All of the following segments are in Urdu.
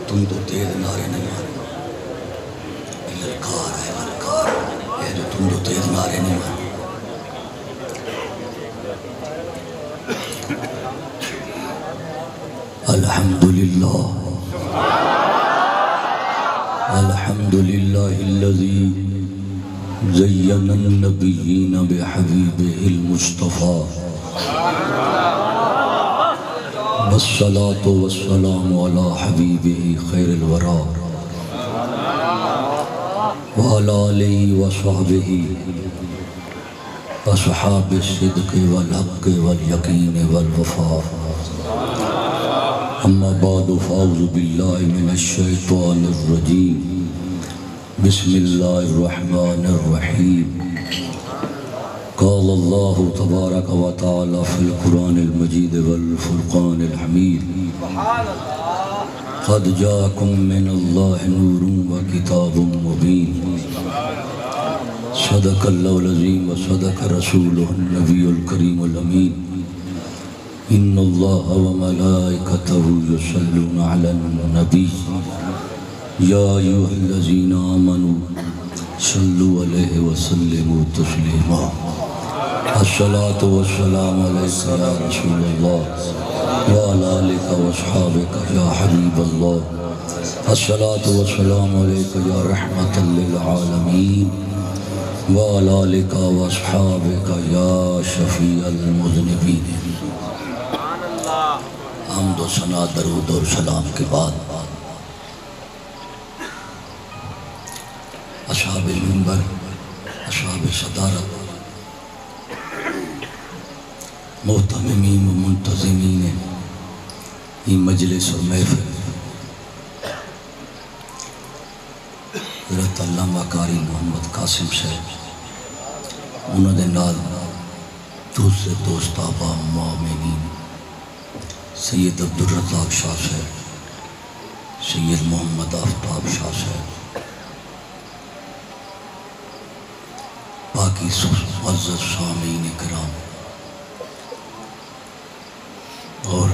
تم تو تیز نعرے نہیں مارے، للکار ہے للکار، یہ جو تم تو تیز نعرے نہیں مارے۔ الحمدللہ الحمدللہ الذی زین النبیین بحبیبہ المصطفیٰ، والصلاة والسلام علی حبیبہ خیر الورى وعلى آلہ وصحبہ اصحاب الصدق والحق والیقین والوفاء، اما بعد فاعوذ باللہ من الشیطان الرجیم، بسم اللہ الرحمن الرحیم۔ قال اللہ تبارک و تعالی فی القرآن المجید والفرقان الحمید، قد جاءکم من اللہ نور و کتاب مبین، صدق اللہ العظیم و صدق رسولہ النبی الکریم الامین، ان اللہ و ملائکتہ یصلون علی النبی یا ایھا الذین آمنوا صلوا علیہ وسلموا تسلیما۔ الصلاة والسلام علیک یا رسول اللہ وعلی آلک واصحابک یا حبیب اللہ، الصلاة والسلام علیک یا رحمۃ للعالمین وعلی آلک واصحابک یا شفیع المذنبین۔ حمد و ثنا درود اور سلام کے بعد اصحاب منبر، اصحاب صدارت، محتممین و منتظمین یہ مجلس و محفل، حضرت علامہ قاری محمد قاسم صاحب، انہوں نے نال دوسرے دوست آبا مومنین سید عبدالرزاق شاہ صاحب، سید محمد آفتاب شاہ صاحب، باقی معزز سامعین کرام اور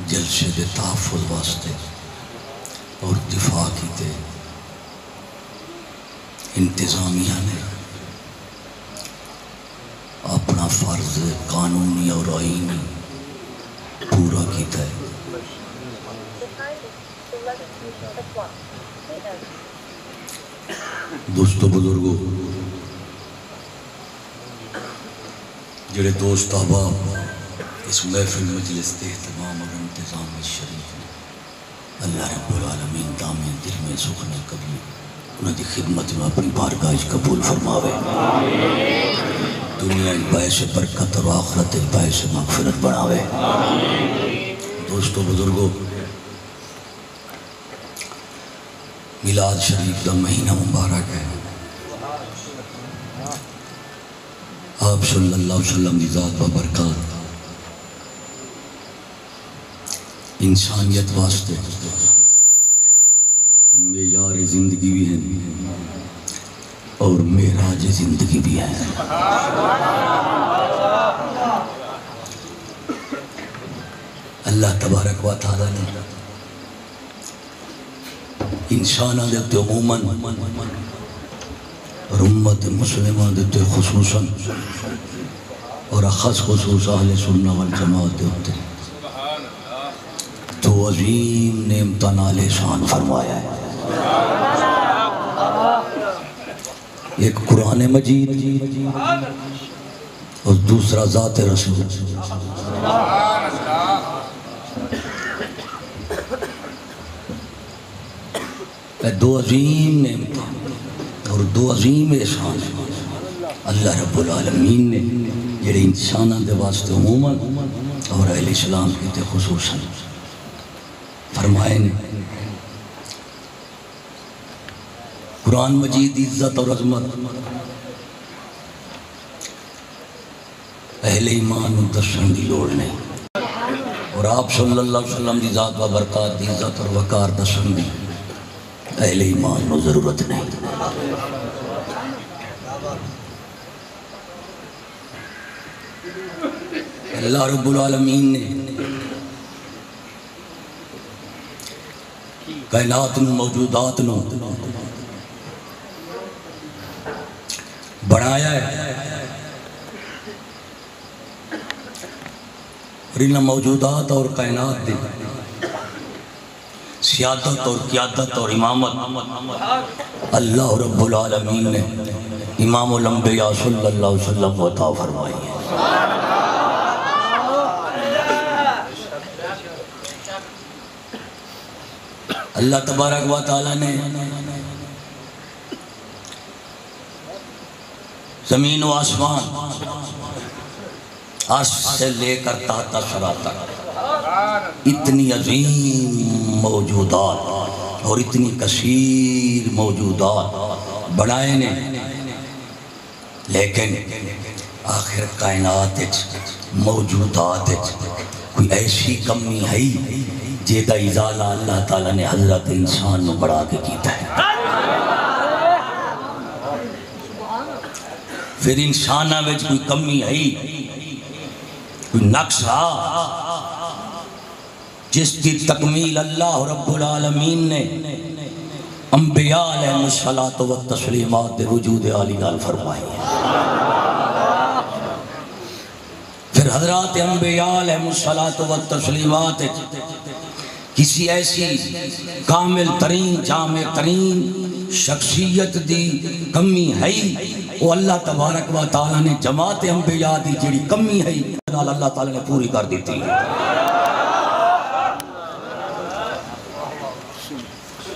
جلسے دے تحفظ واسطے اور دفاع کیتے انتظامیہ نے اپنا فرض قانونی اور آئینی پورا کیتا ہے۔ دوستو بزرگو، جڑے دوست احباب اس محفل مجلس دے اہتمام اور انتظام شریف نے، اللہ رب العالمین دامِ دل میں سخن کبھی انہوں دی خدمت میں اپنی بارگاہ قبول فرماوے، دنیا باعث برکت اور آخرت باعث مغفرت بناوے۔ دوستو بزرگو، میلاد شریف دا مہینہ مبارک ہے، آپ صلی اللہ علیہ وسلم دی ذات و برکات انسانیت واسطے معیار زندگی بھی ہے اور معراج زندگی بھی ہے۔ اللہ تبارک و تعالیٰ نے انسانہ دیتے عموماً اور امت مسلمہ دیتے خصوصاً اور اخص خصوص اہل سنہ والجماعت دیتے تو عظیم نعمتاں نال احسان فرمایا ہے۔ ایک قرآن مجید اور دوسرا ذات رسول، دو عظیم نعمتاں اور دو عظیم احسان اللہ رب العالمین نے جڑے انسانوں دے واسطے عموماً اور اہل اسلام کے خصوصاً فرمائے نے۔ قرآن مجید عزت اور عظمت اہل ایمان دسن دی لوڑ نہیں، اور آپ صلی اللہ علیہ وسلم دی ذات و برکات دی عزت اور وقار دسن دی اہل ایمان نو ضرورت نہیں۔ اللہ رب العالمین نے کائنات نو موجودات نو بنایا ہے اور ان موجودات اور کائنات دی سیادت اور قیادت اور امامت اللہ رب العالمین نے امام الانبیاء صلی اللہ علیہ وسلم عطا فرمائی ہے۔ اللہ تبارک و تعالی نے زمین و آسمان عرش سے لے کر تحت ثری تک اتنی عظیم موجودات اور اتنی کثیر موجودات بنائے نے، لیکن آخر کائنات موجودات کوئی ایسی کمی ہے جیدہ ازالہ اللہ تعالیٰ نے حضرت انسان نو بڑھا کے کیتا ہے۔ پھر انسانہ میں کوئی کمی ہے، کوئی نقص جس کی تکمیل اللہ رب العالمین نے انبیاء علیہ الصلوۃ والتسلیمات دے وجود عالی نال فرمائی ہے۔ پھر حضرات انبیاء علیہ الصلوۃ والتسلیمات کسی ایسی کامل ترین جامع ترین شخصیت دی کمی ہے، وہ اللہ تبارک و تعالیٰ نے جماعت انبیاء دی جڑی کمی ہے اللہ تعالیٰ نے پوری کر دیتی ہے۔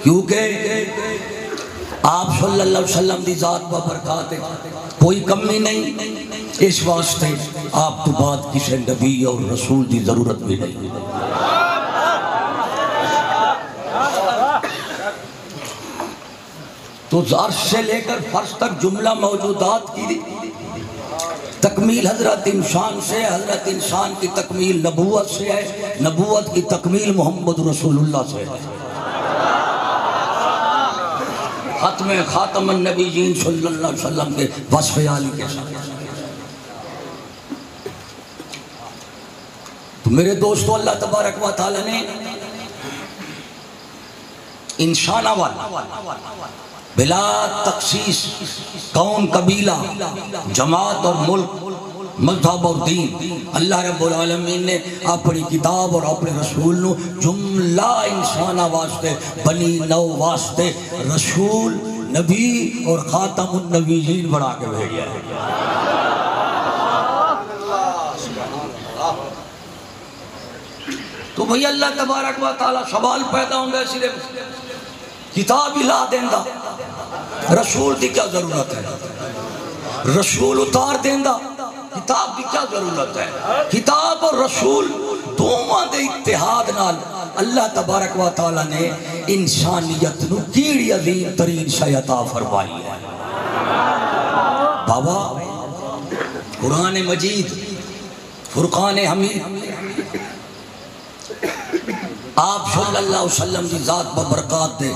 کیونکہ آپ صلی اللہ علیہ وسلم دی ذات و برکات کوئی کمی نہیں، اس واسطے آپ تو بعد کسی نبی اور رسول دی ضرورت بھی نہیں۔ تو عرش سے لے کر فرش تک جملہ موجودات کی تکمیل حضرت انسان سے، حضرت انسان کی تکمیل نبوت سے ہے، نبوت کی تکمیل محمد رسول اللہ سے ہے۔ ختم خاتم النبیین صلی اللہ علیہ وسلم کے وصف عالی کے ساتھ۔ تو میرے دوستو، اللہ تبارک و تعالی نے انسانہ والا بلا تخصیص قوم قبیلہ جماعت اور ملک مذہب اور دین اللہ رب العالمین نے اپنی کتاب اور اپنے رسول نو جملہ انسانہ واسطے بنی نو واسطے رسول نبی اور خاتم النبیین بنا کے بھیجا ہے۔ تو بھئی اللہ تبارک و تعالی سوال پیدا ہوں گے صرف کتاب ہی لا دیندہ، رسول دی کیا ضرورت ہے؟ رسول اتار دیندہ، کتاب دی کیا ضرورت ہے؟ کتاب اور رسول دوواں دے اتحاد نال اللہ تبارک و تعالی نے انسانیت نو کیڑی عظیم ترین شے عطا فرمائی ہے۔ بابا قرآن مجید فرقان حمید آپ صلی اللہ علیہ وسلم کی ذات ببرکات دے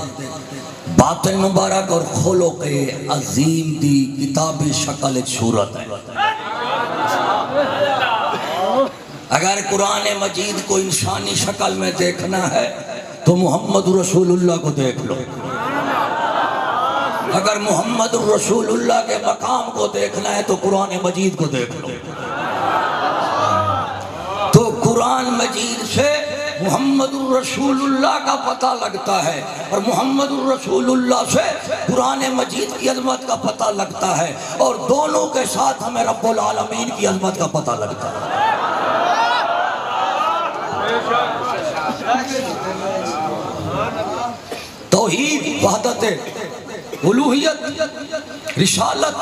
باطن مبارک اور خلق عظیم دی کتاب شکل صورت ہے۔ اگر قرآن مجید کو انسانی شکل میں دیکھنا ہے تو محمد رسول اللہ کو دیکھ لو، اگر محمد رسول اللہ کے مقام کو دیکھنا ہے تو قرآن مجید کو دیکھ لو۔ تو قرآن مجید سے محمد الرسول اللہ کا پتہ لگتا ہے اور محمد الرسول اللہ سے قرآن مجید کی عظمت کا پتہ لگتا ہے، اور دونوں کے ساتھ ہمیں رب العالمین کی عظمت کا پتہ لگتا ہے۔ توحید، وحدت، الوہیت، رسالت،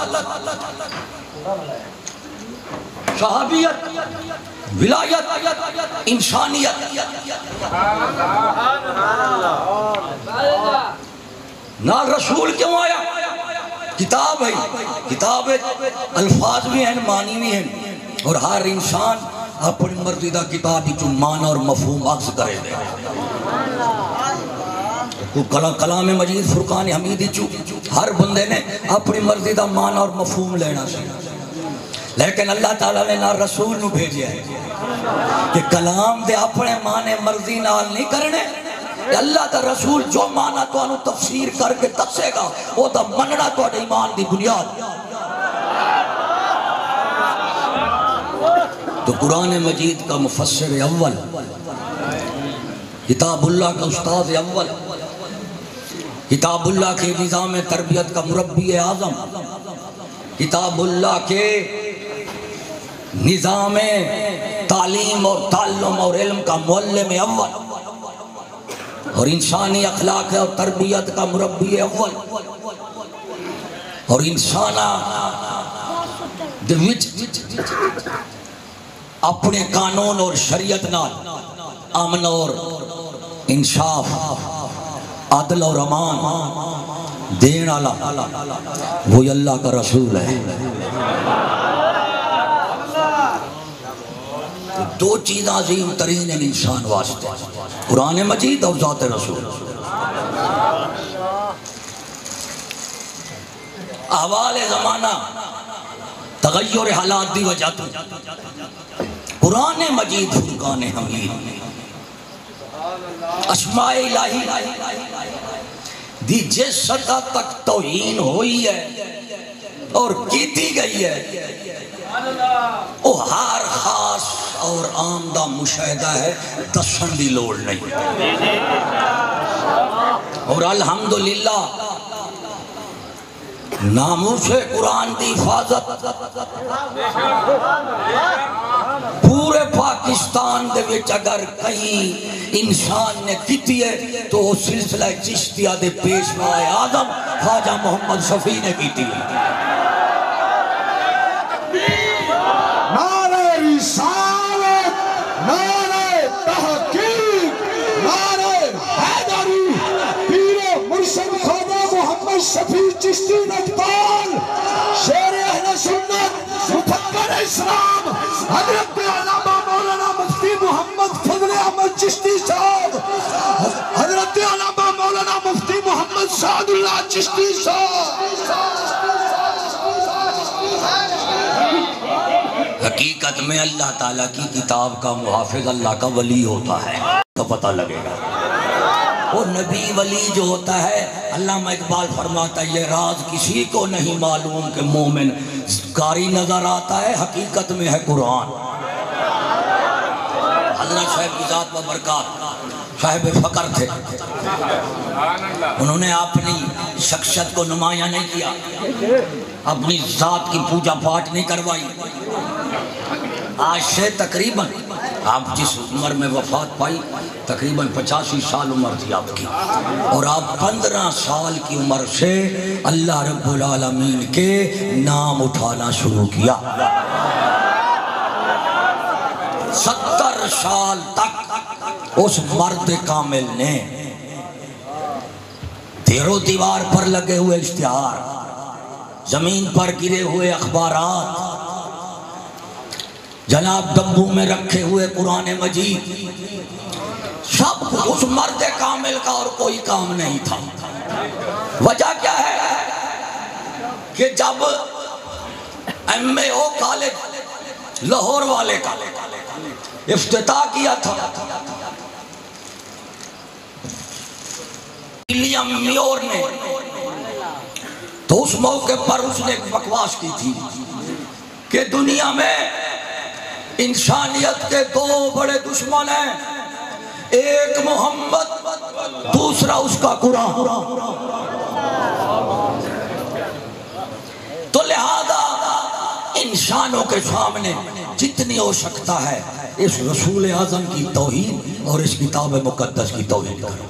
صحابیت، ولایت، انسانیت، نال رسول کیوں آیا؟ کتاب ہے، کتاب الفاظ بھی ہیں معنی بھی ہیں، اور ہر انسان اپنی مرضی دا کتاب ہی چون معنی اور مفہوم اخذ کرے دے۔ کلام مجید فرقان حمیدی چو ہر بندے نے اپنی مرضی دا معنی اور مفہوم لینا چاہیے، لیکن اللہ تعالیٰ نے نہ رسول نو بھیجیا ہے کہ کلام دے اپنے معنی مرضی نال نہیں کرنے، کہ اللہ دا رسول جو مانا تو انہوں تفسیر کر کے دسے گا وہ دا مننا تو ایمان دی بنیاد. تو قرآن مجید کا مفسر اول، کتاب اللہ کا استاد اول، کتاب اللہ کے نظام تربیت کا مربی اعظم، کتاب اللہ کے نظام تعلیم اور تعلم اور علم کا معلم اول اور انسانی اخلاق اور تربیت کا مربی اول اور انسانہ اپنے قانون اور شریعت نال امن اور انصاف عدل اور امان دین والا وہی اللہ کا رسول ہے. دو چیز عظیم ترین ہیں انسان واسطے، قرآن مجید اور ذات رسول. احوال زمانہ تغیر حالات دی وجہ تو قرآن مجید فرقان حمید اسماء الہی دی جس سطح تک توہین ہوئی ہے اور کیتی گئی ہے وہ ہر خاص اور آمدہ مشاہدہ ہے، دسن دی لوڑ نہیں. اور الحمدللہ ناموس قرآن دی حفاظت پورے پاکستان دے وچ اگر کہیں انسان نے کیتی ہے تو وہ سلسلہ چشتیہ دے پیشوا اعظم خواجہ محمد شفیع نے کیتی ہے. نعرہ رسالت، نعرہ تحقیق، نعرہ حیدری، پیر مرشد خواجہ محمد شفیع چشتی نجبال، شیر اہل سنت، مفکر اسلام، حضرت علامہ مولانا مفتی محمد فضل احمد چشتی صاحب، حضرت علامہ مولانا مفتی محمد سعد اللہ چشتی صاحب. حقیقت میں اللہ تعالیٰ کی کتاب کا محافظ اللہ کا ولی ہوتا ہے تو پتہ لگے گا. وہ نبی ولی جو ہوتا ہے، علامہ اقبال فرماتا ہے یہ راز کسی کو نہیں معلوم کہ مومن کاری نظر آتا ہے، حقیقت میں ہے قرآن. حضرت صاحب کی ذات ببرکات صاحب فقر تھے، انہوں نے اپنی شخصیت کو نمایاں نہیں کیا، اپنی ذات کی پوجا پاٹ نہیں کروائی. آج سے تقریباً آپ جس عمر میں وفات پائی تقریباً 85 سال عمر تھی آپ کی، اور آپ 15 سال کی عمر سے اللہ رب العالمین کے نام اٹھانا شروع کیا. 70 سال تک اس مرد کامل نے دیرو دیوار پر لگے ہوئے اشتہار، زمین پر گرے ہوئے اخبارات، جناب ڈبوں میں رکھے ہوئے قرآن مجید، سب اس مرد کامل کا اور کوئی کام نہیں تھا. وجہ کیا ہے کہ جب MAO کالج لاہور والے کا افتتاح کیا تھا، ولیم میور نے، تو اس موقع پر اس نے ایک بکواس کی تھی کہ دنیا میں انسانیت کے دو بڑے دشمن ہیں، ایک محمد، دوسرا اس کا قرآن. تو لہذا انسانوں کے سامنے جتنی ہو سکتا ہے اس رسول اعظم کی توہین اور اس کتاب مقدس کی توہین کرو.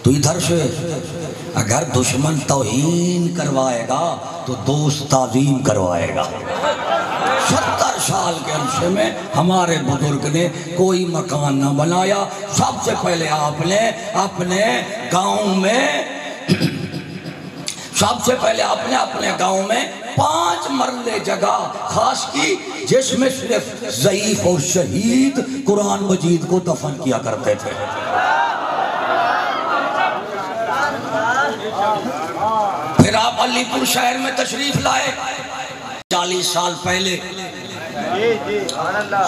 تو ادھر سے اگر دشمن توہین کروائے گا تو دوست تعظیم کروائے گا. 70 سال کے عرصے میں ہمارے بزرگ نے کوئی مکان نہ بنایا. سب سے پہلے آپ نے اپنے گاؤں میں 5 مرلے جگہ خاص کی جس میں صرف ضعیف اور شہید قرآن مجید کو دفن کیا کرتے تھے. پھر آپ علی پور شہر میں تشریف لائے. 40 سال پہلے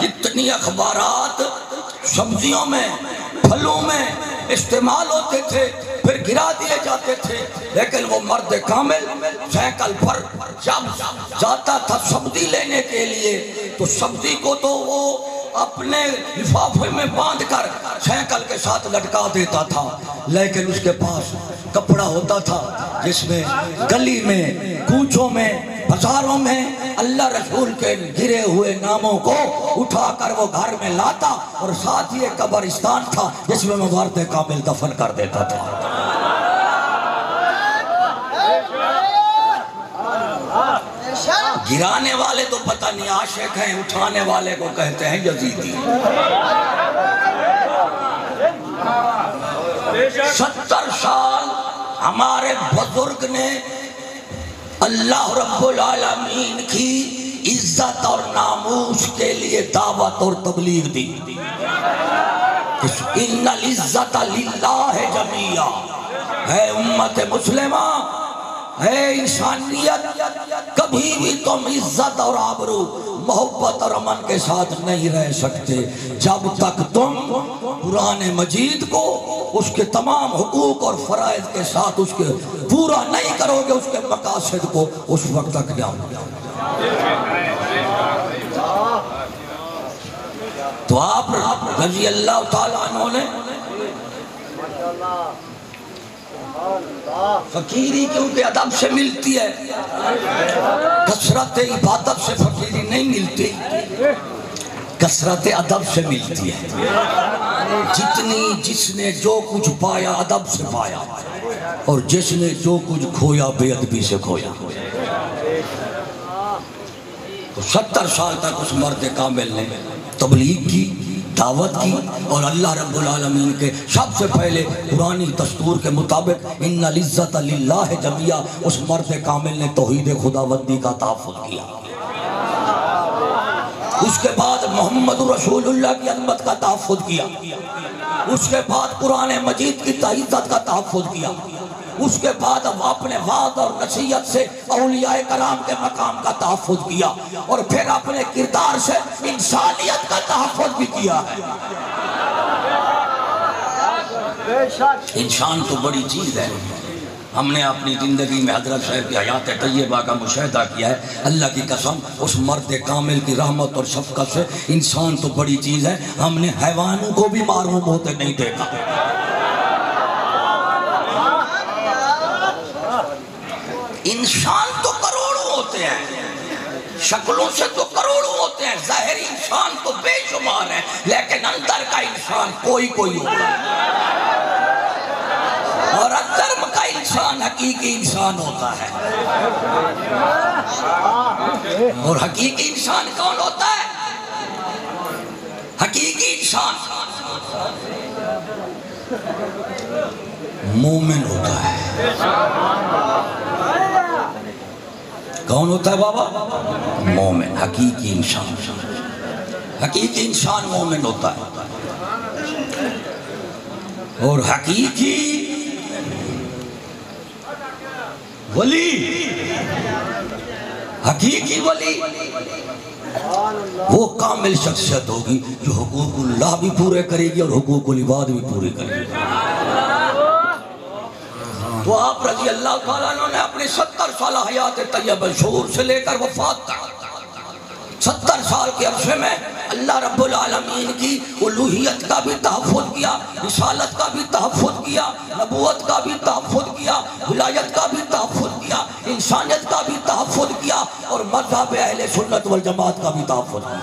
جتنی اخبارات سبزیوں میں پھلوں میں استعمال ہوتے تھے، پھر گرا دیے جاتے تھے، لیکن وہ مرد کامل سائیکل پر جب جاتا تھا سبزی لینے کے لیے تو سبزی کو تو وہ اپنے لفافے میں باندھ کر سائیکل کے ساتھ لٹکا دیتا تھا، لیکن اس کے پاس کپڑا ہوتا تھا جس میں گلی میں کوچوں میں بازاروں میں اللہ رسول کے گرے ہوئے ناموں کو اٹھا کر وہ گھر میں لاتا، اور ساتھ ہی ایک قبرستان تھا جس میں وہ مرد کامل دفن کر دیتا تھا۔ گرانے والے تو پتہ نہیں عاشق ہیں، اٹھانے والے کو کہتے ہیں یزیدی۔ 70 سال ہمارے بزرگ نے اللہ رب العالمین کی عزت اور ناموس کے لیے دعوت اور تبلیغ دی۔ ان العزت للہ جمیعا، ہے امت مسلمہ، ہے انسانیت، کبھی بھی تم عزت اور آبرو محبت اور امن کے ساتھ نہیں رہ سکتے جب تک تم قرآن مجید کو اس کے تمام حقوق اور فرائض کے ساتھ اس کے پورا نہیں کرو گے، اس کے مقاصد کو، اس وقت تک نہیں۔ تو آپ رضی اللہ تعالیٰ عنہ نے فقیری کیونکہ ادب سے ملتی ہے، کثرت عبادت سے فقیری نہیں ملتی، کثرت ادب سے ملتی ہے۔ جتنی جس نے جو کچھ پایا ادب سے پایا، اور جس نے جو کچھ کھویا بے ادبی سے کھویا۔ تو 70 سال تک اس مرد کامل نے تبلیغ کی، دعوت کی، اور اللہ رب العالمین کے سب سے پہلے قرآنی دستور کے مطابق ان العزت للہ جمیعا، اس مرد کامل نے توحید خداوندی کا تحفظ کیا۔ اس کے بعد محمد رسول اللہ کی عظمت کا تحفظ کیا، اس کے بعد قرآن مجید کی عزت کا تحفظ کیا، اس کے بعد اپنے وعد اور نصیحت سے اولیاء کرام کے مقام کا تحفظ کیا، اور پھر اپنے کردار سے انسانیت کا تحفظ بھی کیا ہے۔ انسان تو بڑی چیز ہے، ہم نے اپنی زندگی میں حضرت صاحب کی حیات طیبہ کا مشاہدہ کیا ہے، اللہ کی قسم اس مرد کامل کی رحمت اور شفقت سے انسان تو بڑی چیز ہے، ہم نے حیوانوں کو بھی محروم ہوتے نہیں دیکھا۔ انسان تو کروڑوں ہوتے ہیں، شکلوں سے تو کروڑوں ہوتے ہیں، ظاہری انسان تو بے شمار ہے، لیکن اندر کا انسان کوئی ہوتا ہے، اور اندر کا انسان حقیقی انسان ہوتا ہے۔ اور حقیقی انسان کون ہوتا ہے؟ حقیقی انسان مومن ہوتا ہے۔ کون ہوتا ہے بابا؟ مومن، حقیقی انسان۔ حقیقی انسان مومن ہوتا ہے، اور حقیقی ولی، حقیقی ولی وہ کامل شخصیت ہوگی جو حقوق اللہ بھی پورے کرے گی اور حقوق العباد بھی پورے کرے گی۔ تو آپ رضی اللہ تعالیٰ عنہ نے اپنے 70 سالہ حیات طیبہ شعور سے لے کر وفات تک 70 سال کے عرصے میں اللہ رب العالمین کی الوہیت کا بھی تحفظ کیا، رسالت کا بھی تحفظ کیا، نبوت کا بھی تحفظ کیا، ولایت کا بھی تحفظ کیا، انسانیت کا بھی تحفظ کیا، اور مذہب اہل سنت والجماعت کا بھی تحفظ کیا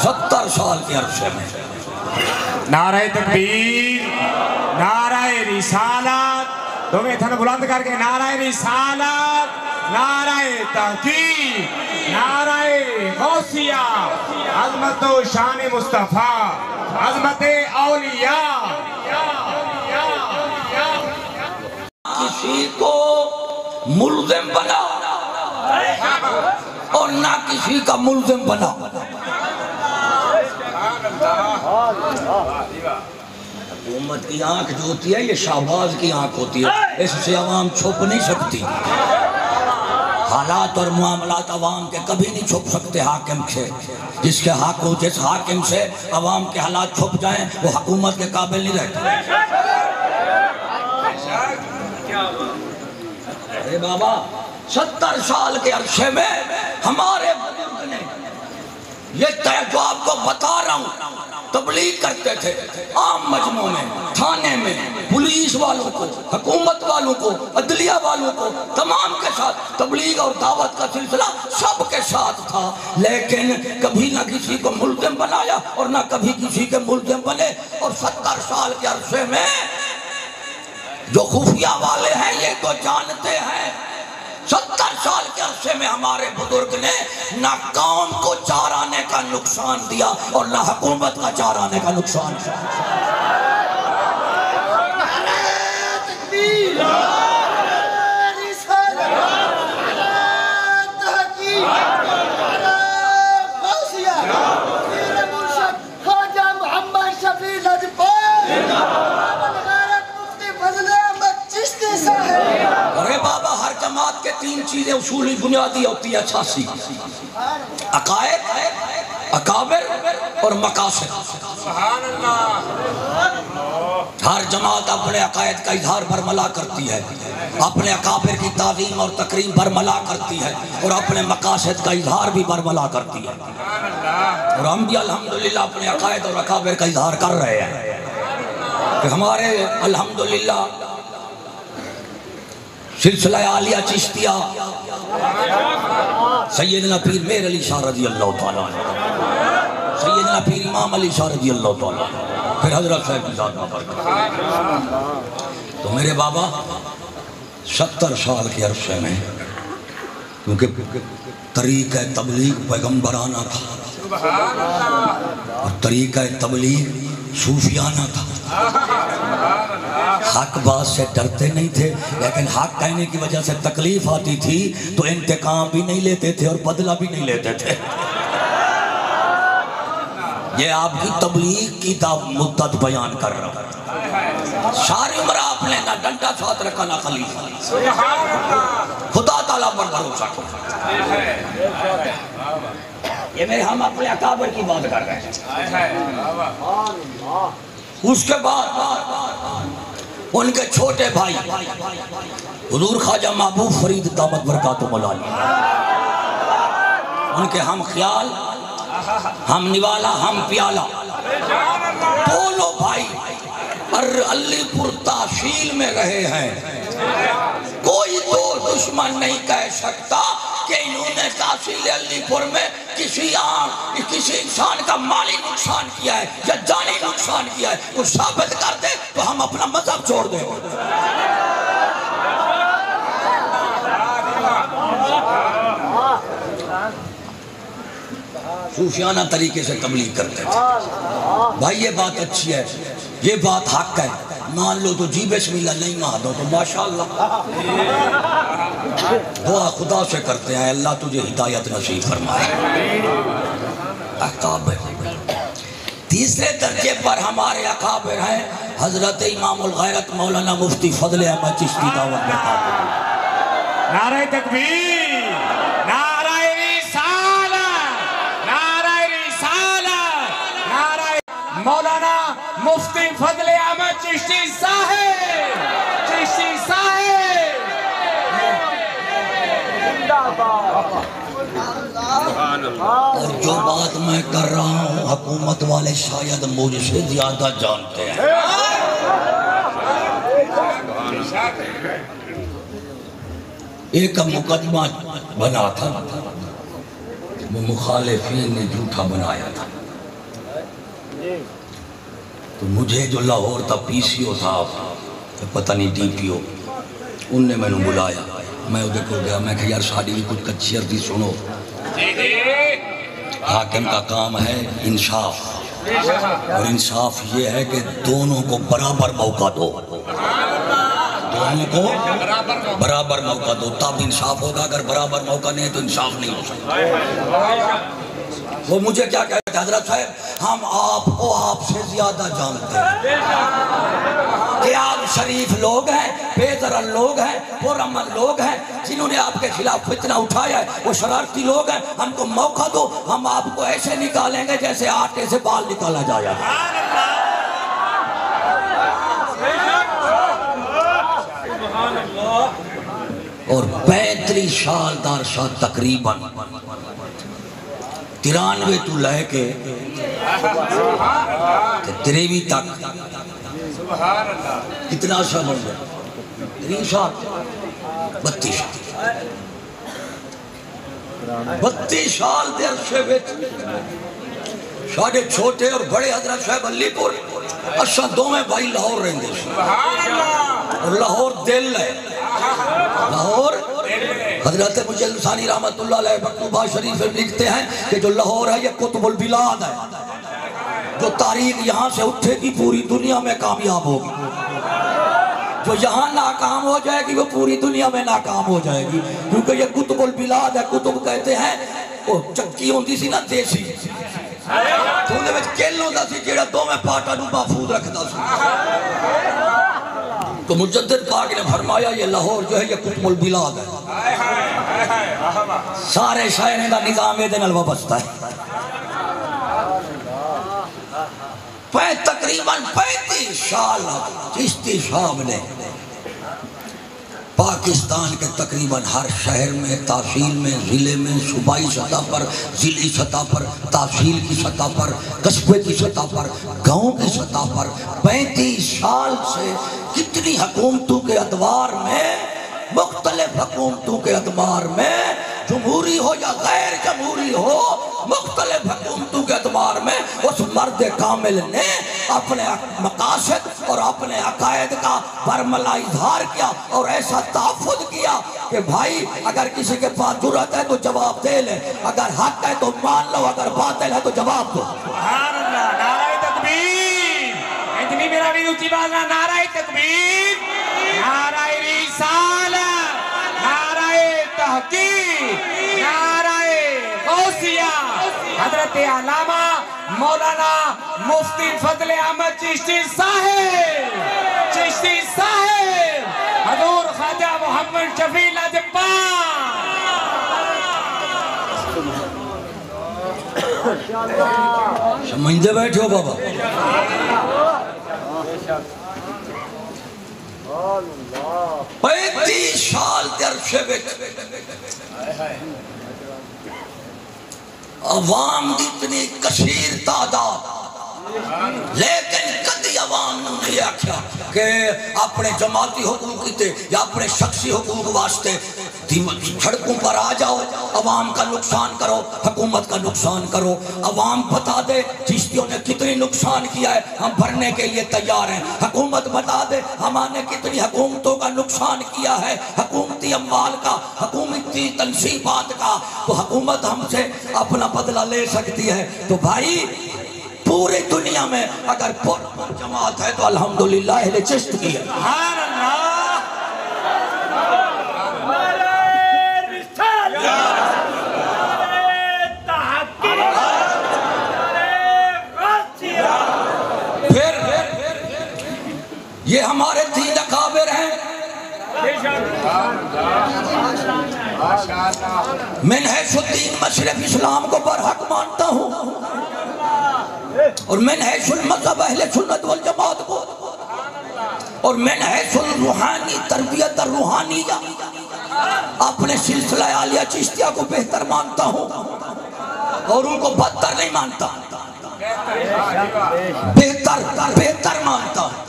70 سال کے عرصے میں۔ نعرہ تکبیر، نعرہ رسالت، دو میں تھن بلند کر کے نعرہ رسالت، نعرہ تحقیق، نعرہ غوثیہ، عظمت و شان مصطفیٰ، عظمت اولیاء۔ کسی کو ملزم بنا اور نہ کسی کا ملزم بنا۔ حکومت کی آنکھ جو ہوتی ہے یہ شہباز کی آنکھ ہوتی ہے، اس سے عوام چھپ نہیں سکتی۔ حالات اور معاملات عوام کے کبھی نہیں چھپ سکتے حاکم سے. جس کے جس حاکم سے عوام کے حالات چھپ جائیں وہ حکومت کے قابل نہیں رہتے. ارے بابا 70 سال کے عرصے میں ہمارے بزرگ نے یہ جو آپ کو بتا رہا ہوں تبلیغ کرتے تھے عام مجمع میں, تھانے میں, پولیس والوں کو, حکومت والوں کو, عدلیہ والوں کو, تمام کے ساتھ تبلیغ اور دعوت کا سلسلہ سب کے ساتھ تھا. لیکن کبھی نہ کسی کو ملزم بنایا اور نہ کبھی کسی کے ملزم بنے. اور 70 سال کے عرصے میں جو خفیہ والے ہیں یہ تو جانتے ہیں 70 سال کے عرصے میں ہمارے بزرگ نے نہ قوم کو 4 آنے کا نقصان دیا اور نہ حکومت کا 4 آنے کا نقصان دیا. ارے بابا ہر جماعت کے 3 چیزیں اصولی بنیادی ہوتی ہے اساسی: عقائد, اکابر اور مقاصد. ہر جماعت اپنے عقائد کا اظہار برملا کرتی ہے, اپنے اکابر کی تعظیم اور تکریم برملا کرتی ہے اور اپنے مقاصد کا اظہار بھی برملا کرتی ہے. اور ہم بھی الحمدللہ اپنے عقائد اور اکابر کا اظہار کر رہے ہیں کہ ہمارے الحمدللہ سلسلہ عالیہ چشتیہ سیدنا پیر میر علی شاہ رضی اللہ تعالیٰ عنہ, سیدنا پیر امام علی شاہ رضی اللہ تعالیٰ عنہ, پھر حضرت صاحب کی ذات میں برکت. تو میرے بابا 70 سال کے عرصے میں کیونکہ طریقہ تبلیغ پیغمبرانہ تھا اور طریقہ تبلیغ صوفیانہ تھا. حق بات سے ڈرتے نہیں تھے لیکن حق کہنے کی وجہ سے تکلیف آتی تھی تو انتقام بھی نہیں لیتے تھے اور بدلہ بھی نہیں لیتے تھے. یہ آپ کی تبلیغ کی مدت بیان کر رہا ہوں. ساری عمر آپ نے نہ ڈنڈا ساتھ رکھا نہ خلیفہ. خدا تعالیٰ پر بھروسہ کرو. یہ ہم اپنے اکابر کی بات کر رہے ہیں. اس کے بعد ان کے چھوٹے بھائی حضور خواجہ محبوب فرید دامت برکاتہ العالیہ, ان کے ہم خیال, ہم نوالا, ہم پیالہ, دونوں بھائی علی پور تحصیل میں رہے ہیں. کوئی تو دشمن نہیں کہہ سکتا کہ انہوں نے تحصیل علی پور میں کسی انسان کا مالی نقصان کیا ہے یا جانی نقصان کیا ہے. وہ ثابت کر دے تو ہم اپنا مذہب چھوڑ دیں. صوفیانہ طریقے سے تبلیغ کرتے تھے. بھائی یہ بات اچھی ہے, یہ بات حق ہے, مان لو تو جی بسم اللہ, نہیں مان دو تو ماشاءاللہ. دعا خدا سے کرتے ہیں اللہ تجھے ہدایت نصیب فرمائے. اکابر تیسرے درجے پر ہمارے اکابر ہیں حضرت امام الغیرت مولانا مفتی فضل احمد چشتی دعوت میں قابل. نعرہ تکبیر, نعرہ رسالت, نعرہ رسالت, نعرہ مولانا مفتی فضل احمد چشتی صاحب, چشتی صاحب. اور جو بات میں کر رہا ہوں حکومت والے شاید مجھ سے زیادہ جانتے ہیں. ایک مقدمہ بنا تھا, وہ مخالفین نے جھوٹا بنایا تھا. تو مجھے جو لاہور تھا پی سی او تھا, پتہ نہیں ڈی پی او, ان نے میں نے بلایا. میں ادھر کو گیا, میں کہ یار ساڑی بھی کچھ کچھی عرضی سنو. حاکم کا کام ہے انصاف, اور انصاف یہ ہے کہ دونوں کو برابر موقع دو, دونوں کو برابر موقع دو, تب انصاف ہوگا. اگر برابر موقع نہیں ہے تو انصاف نہیں ہو سکتا. وہ مجھے کیا کہتے ہیں حضرت صاحب ہم آپ کو آپ سے زیادہ جانتے ہیں کہ آپ شریف لوگ ہیں، بے ضرر لوگ ہیں، پرامن لوگ ہیں، جنہوں نے آپ کے خلاف فتنہ اٹھایا ہے وہ شرارتی لوگ ہیں، ہم کو موقع دو، ہم آپ کو ایسے نکالیں گے جیسے آٹے سے بال نکالا جایا ہے۔ اور 35 سال دار شاہ تقریباً 93 تو لے کے 23 تک کتنا سال ہو گیا 30 سال 32 سال دے عرصے وچ ساڈے چھوٹے اور بڑے حضرت صاحب علی پور اساں دوویں بھائی لاہور رہندے سی اور لاہور دل ہے لاہور حضرت مجلد ثانی رحمت اللہ علیہ مکتوبہ شریف میں لکھتے ہیں کہ جو لاہور ہے یہ قطب البلاد ہے، جو تاریخ یہاں سے اٹھے گی پوری دنیا میں کامیاب ہوگی، جو یہاں ناکام ہو جائے گی وہ پوری دنیا میں ناکام ہو جائے گی، کیونکہ یہ قطب البلاد ہے۔ قطب کہتے ہیں وہ چکی ہوندی سی نا دیسی تو انہیں میں کل ہوندہ سی جیڑا دو میں پاٹا نو محفوظ رکھتا سی، تو مجدد پاک نے فرمایا یہ لاہور جو ہے یہ قطب البلاد ہے، سارے شہریں دا نظام دے نال وابستہ ہے۔ تقریباً 35 سال چشتی صاحب نے پاکستان کے تقریباً ہر شہر میں، تحصیل میں، ضلع میں، صوبائی سطح پر، ضلعی سطح پر، تحصیل کی سطح پر، قصبے کی سطح پر، گاؤں کی سطح پر 35 سال سے کتنی حکومتوں کے ادوار میں، مختلف حکومتوں کے ادوار میں، جمہوری ہو یا غیر جمہوری ہو، مختلف حکومتوں کے ادوار میں اس مرد کامل نے اپنے مقاصد اور اپنے عقائد کا برملا اظہار کیا اور ایسا تحفظ کیا کہ بھائی اگر کسی کے پاس جرأت ہے تو جواب دے لے، اگر حق ہے تو مان لو، اگر باطل ہے تو جواب دو۔ سبحان اللہ، نعرہ تکبیر، اتنی میرا بھی اونچی باز نہ، نعرہ تکبیر، نعرہ رسالت، نعرہ تحقیق، نعرہ غوثیہ، حضرت علامہ مولانا مفتی فضل احمد چشتی صاحب، چشتی صاحب، حضور خواجہ محمد شفیع لاجپت۔ سمجھتے بیٹھے ہو بابا؟ 35 سال دے عرصے وچ عوام دی اتنی کثیر تعداد، لیکن کدی عوام نے آکھیا کہ اپنے جماعتی حقوق کیتے یا اپنے شخصی حقوق واسطے سڑکوں پر آ جاؤ، عوام کا نقصان کرو، حکومت کا نقصان کرو۔ عوام بتا دے چشتیوں نے کتنی نقصان کیا ہے، ہم بھرنے کے لیے تیار ہیں۔ حکومت بتا دے ہمارے نے کتنی حکومتوں کا نقصان کیا ہے، حکومتی اموال کا، حکومتی تنصیبات کا، تو حکومت ہم سے اپنا بدلہ لے سکتی ہے۔ تو بھائی پوری دنیا میں اگر جماعت ہے تو الحمدللہ اہل چشت کی ہے۔ سبحان اللہ، یہ ہمارے دین اکابر ہیں، من حیث الدین مشرف اسلام کو برحق مانتا ہوں اور من حیث المذہب اہل سنت والجماعت کو، اور من حیث الروحانی تربیت الروحانیہ اپنے سلسلہ عالیہ چشتیہ کو بہتر مانتا ہوں اور ان کو بدتر نہیں مانتا، بہتر مانتا ہوں۔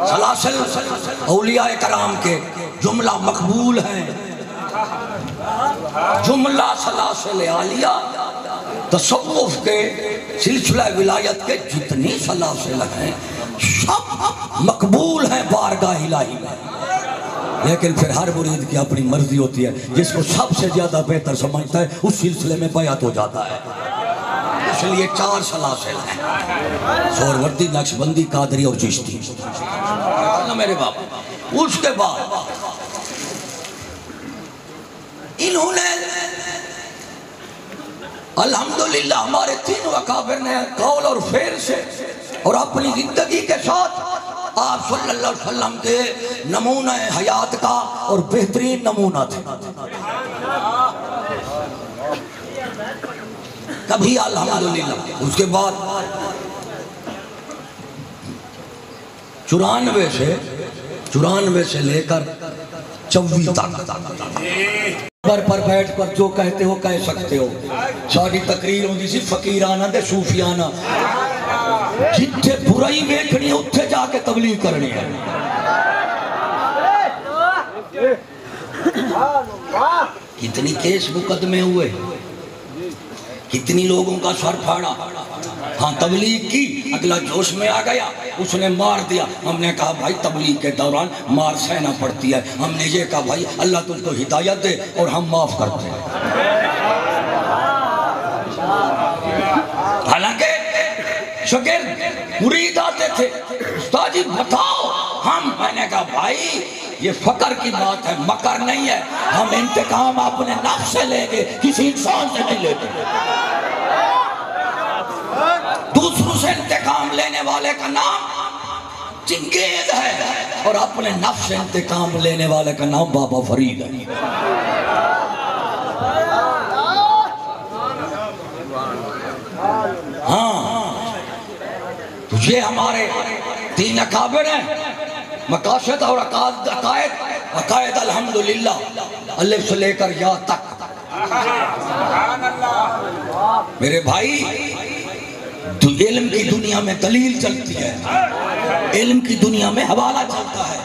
سلاسل اولیاء کرام کے جملہ مقبول ہیں، جملہ سلاسل عالیہ تصوف کے سلسلہ ولایت کے جتنی سلاسل ہیں سب مقبول ہیں بارگاہ الہی میں، لیکن پھر ہر مرید کی اپنی مرضی ہوتی ہے، جس کو سب سے زیادہ بہتر سمجھتا ہے اس سلسلے میں بیعت ہو جاتا ہے۔ اس لیے 4 سلاسل ہیں، سہروردی، نقشبندی، قادری اور چشتی، میرے باپ۔ اس کے بعد انہوں نے الحمدللہ ہمارے تینوں اکابر نے قول اور فعل سے اور اپنی زندگی کے ساتھ آپ صلی اللہ علیہ وسلم کے نمونہ حیات کا اور بہترین نمونہ تھے. کبھی الحمدللہ. اس کے بعد 94 سے لے کر 24 تک پر بیٹھ کر جو کہتے ہو کہہ سکتے ہو. ساری تقریر ہوندی سی فقیرانہ دے صوفیانہ. جتھے برائی ویکھنی ہے اتھے جا کے تبلیغ کرنی ہے. کتنی کیس مقدمے ہوئے, کتنی لوگوں کا سر پھاڑا. ہاں تبلیغ کی, اگلا جوش میں آ گیا, اس نے مار دیا. ہم نے کہا بھائی تبلیغ کے دوران مار سہنا پڑتی ہے. ہم نے یہ کہا بھائی اللہ تم کو ہدایت دے اور ہم معاف کرتے ہیں. حالانکہ شاگرد مرید آتے تھے, استاد جی بتاؤ ہم. میں نے کہا بھائی یہ فقر کی بات ہے, مکر نہیں ہے. ہم انتقام اپنے نفس سے لیں گے, کسی انسان سے نہیں لیتے. دوسروں سے انتقام لینے والے کا نام چنگیز ہے اور اپنے نفس سے انتقام لینے والے کا نام بابا فرید ہے. ہاں تو یہ ہمارے تین اکابر ہیں, مقاصد اور عقائد الحمدللہ الف سے لے کر یا تک. میرے بھائی علم کی دنیا میں دلیل چلتی ہے, علم کی دنیا میں حوالہ چلتا ہے,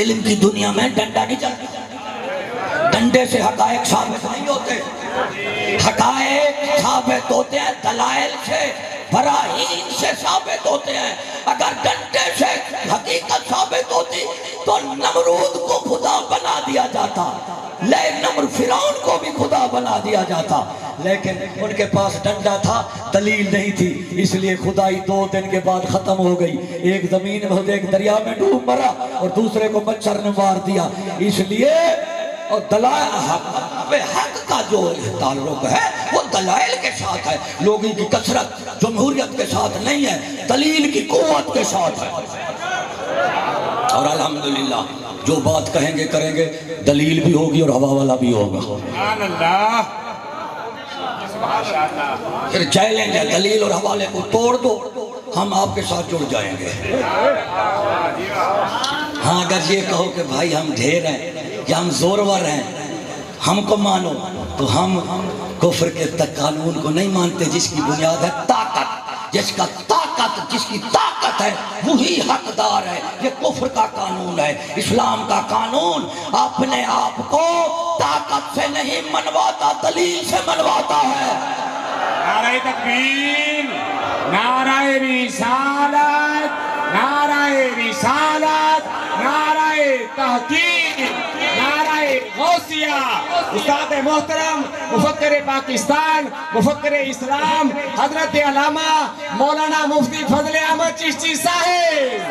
علم کی دنیا میں ڈنڈا نہیں چلتا. ڈنڈے سے حقائق ثابت نہیں ہوتے, حقائق ثابت ہوتے ہیں دلائل سے, براہین سے ثابت ہوتے ہیں. اگر ڈنڈے سے حقیقت ثابت ہوتی تو نمرود کو خدا بنا دیا جاتا, فرعون کو بھی خدا بنا دیا جاتا. لیکن ان کے پاس ڈنڈا تھا, دلیل نہیں تھی, اس لیے خدائی 2 دن کے بعد ختم ہو گئی. ایک زمین میں ایک دریا میں ڈوب مرا اور دوسرے کو مچھر نے مار دیا. اس لیے اور دلائل حق کا جو تعلق ہے وہ دلائل کے ساتھ ہے, لوگوں کی کثرت جمہوریت کے ساتھ نہیں ہے, دلیل کی قوت کے ساتھ ہے. اور الحمدللہ جو بات کہیں گے کریں گے, دلیل بھی ہوگی اور ہوا والا بھی ہوگا. سبحان اللہ, پھر چیلنج ہے, دلیل اور حوالے کو توڑ دو, ہم آپ کے ساتھ جڑ جائیں گے. ہاں اگر یہ کہو کہ بھائی ہم ڈھیر ہیں یا ہم زورور ہیں, ہم کو مانو, تو ہم کفر کے قانون کو نہیں مانتے جس کی بنیاد ہے طاقت. جس کی طاقت ہے وہی حقدار ہے. یہ کفر کا قانون ہے. اسلام کا قانون اپنے آپ کو طاقت سے نہیں منواتا, دلیل سے منواتا ہے. نعرہ تکبیر, نعرہ رسالت, نعرہ رسالت, نعرہ تحقیق, نعرہ غوثیہ. استاد محترم مفکر پاکستان, مفکر اسلام, حضرت علامہ مولانا مفتی فضل احمد چشتی صاحب.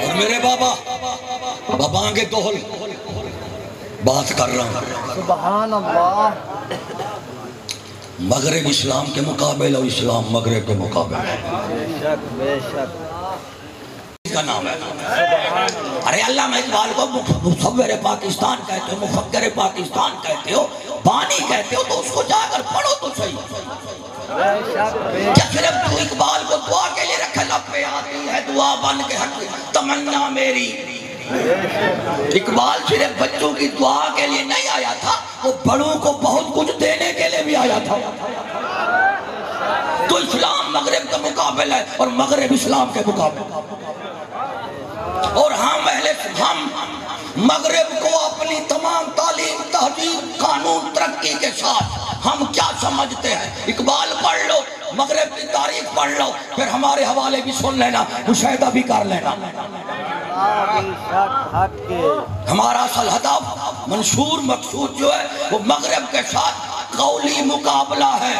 اور میرے بابا آنگے دوہل بات کر رہا ہوں. سبحان اللہ. مغرب اسلام کے مقابل اور اسلام مغرب کے مقابل بے شک کا نام ہے. ارے علامہ اقبال کو مصور پاکستان کہتے ہو, مفکر پاکستان کہتے ہو, بانی کہتے ہو, تو اس کو جا کر پڑھو تو صحیح. کیا صرف تو اقبال کو دعا کے لیے رکھے, لب پہ آتی ہے دعا بن کے حق تمنا میری. اقبال صرف بچوں کی دعا کے لیے نہیں آیا تھا, وہ بڑوں کو بہت کچھ دینے کے لیے بھی آیا تھا. تو اسلام مغرب کا مقابل ہے اور مغرب اسلام کے مقابل. اور ہم مغرب کو اپنی تمام تعلیم, تہذیب, قانون, ترقی کے ساتھ ہم کیا سمجھتے ہیں. اقبال پڑھ لو, مغرب کی تاریخ پڑھ لو, پھر ہمارے حوالے بھی سن لینا, مشاہدہ بھی کر لینا. ہمارا اصل ہدف, منشور مقصود جو ہے وہ مغرب کے ساتھ قولی مقابلہ ہے.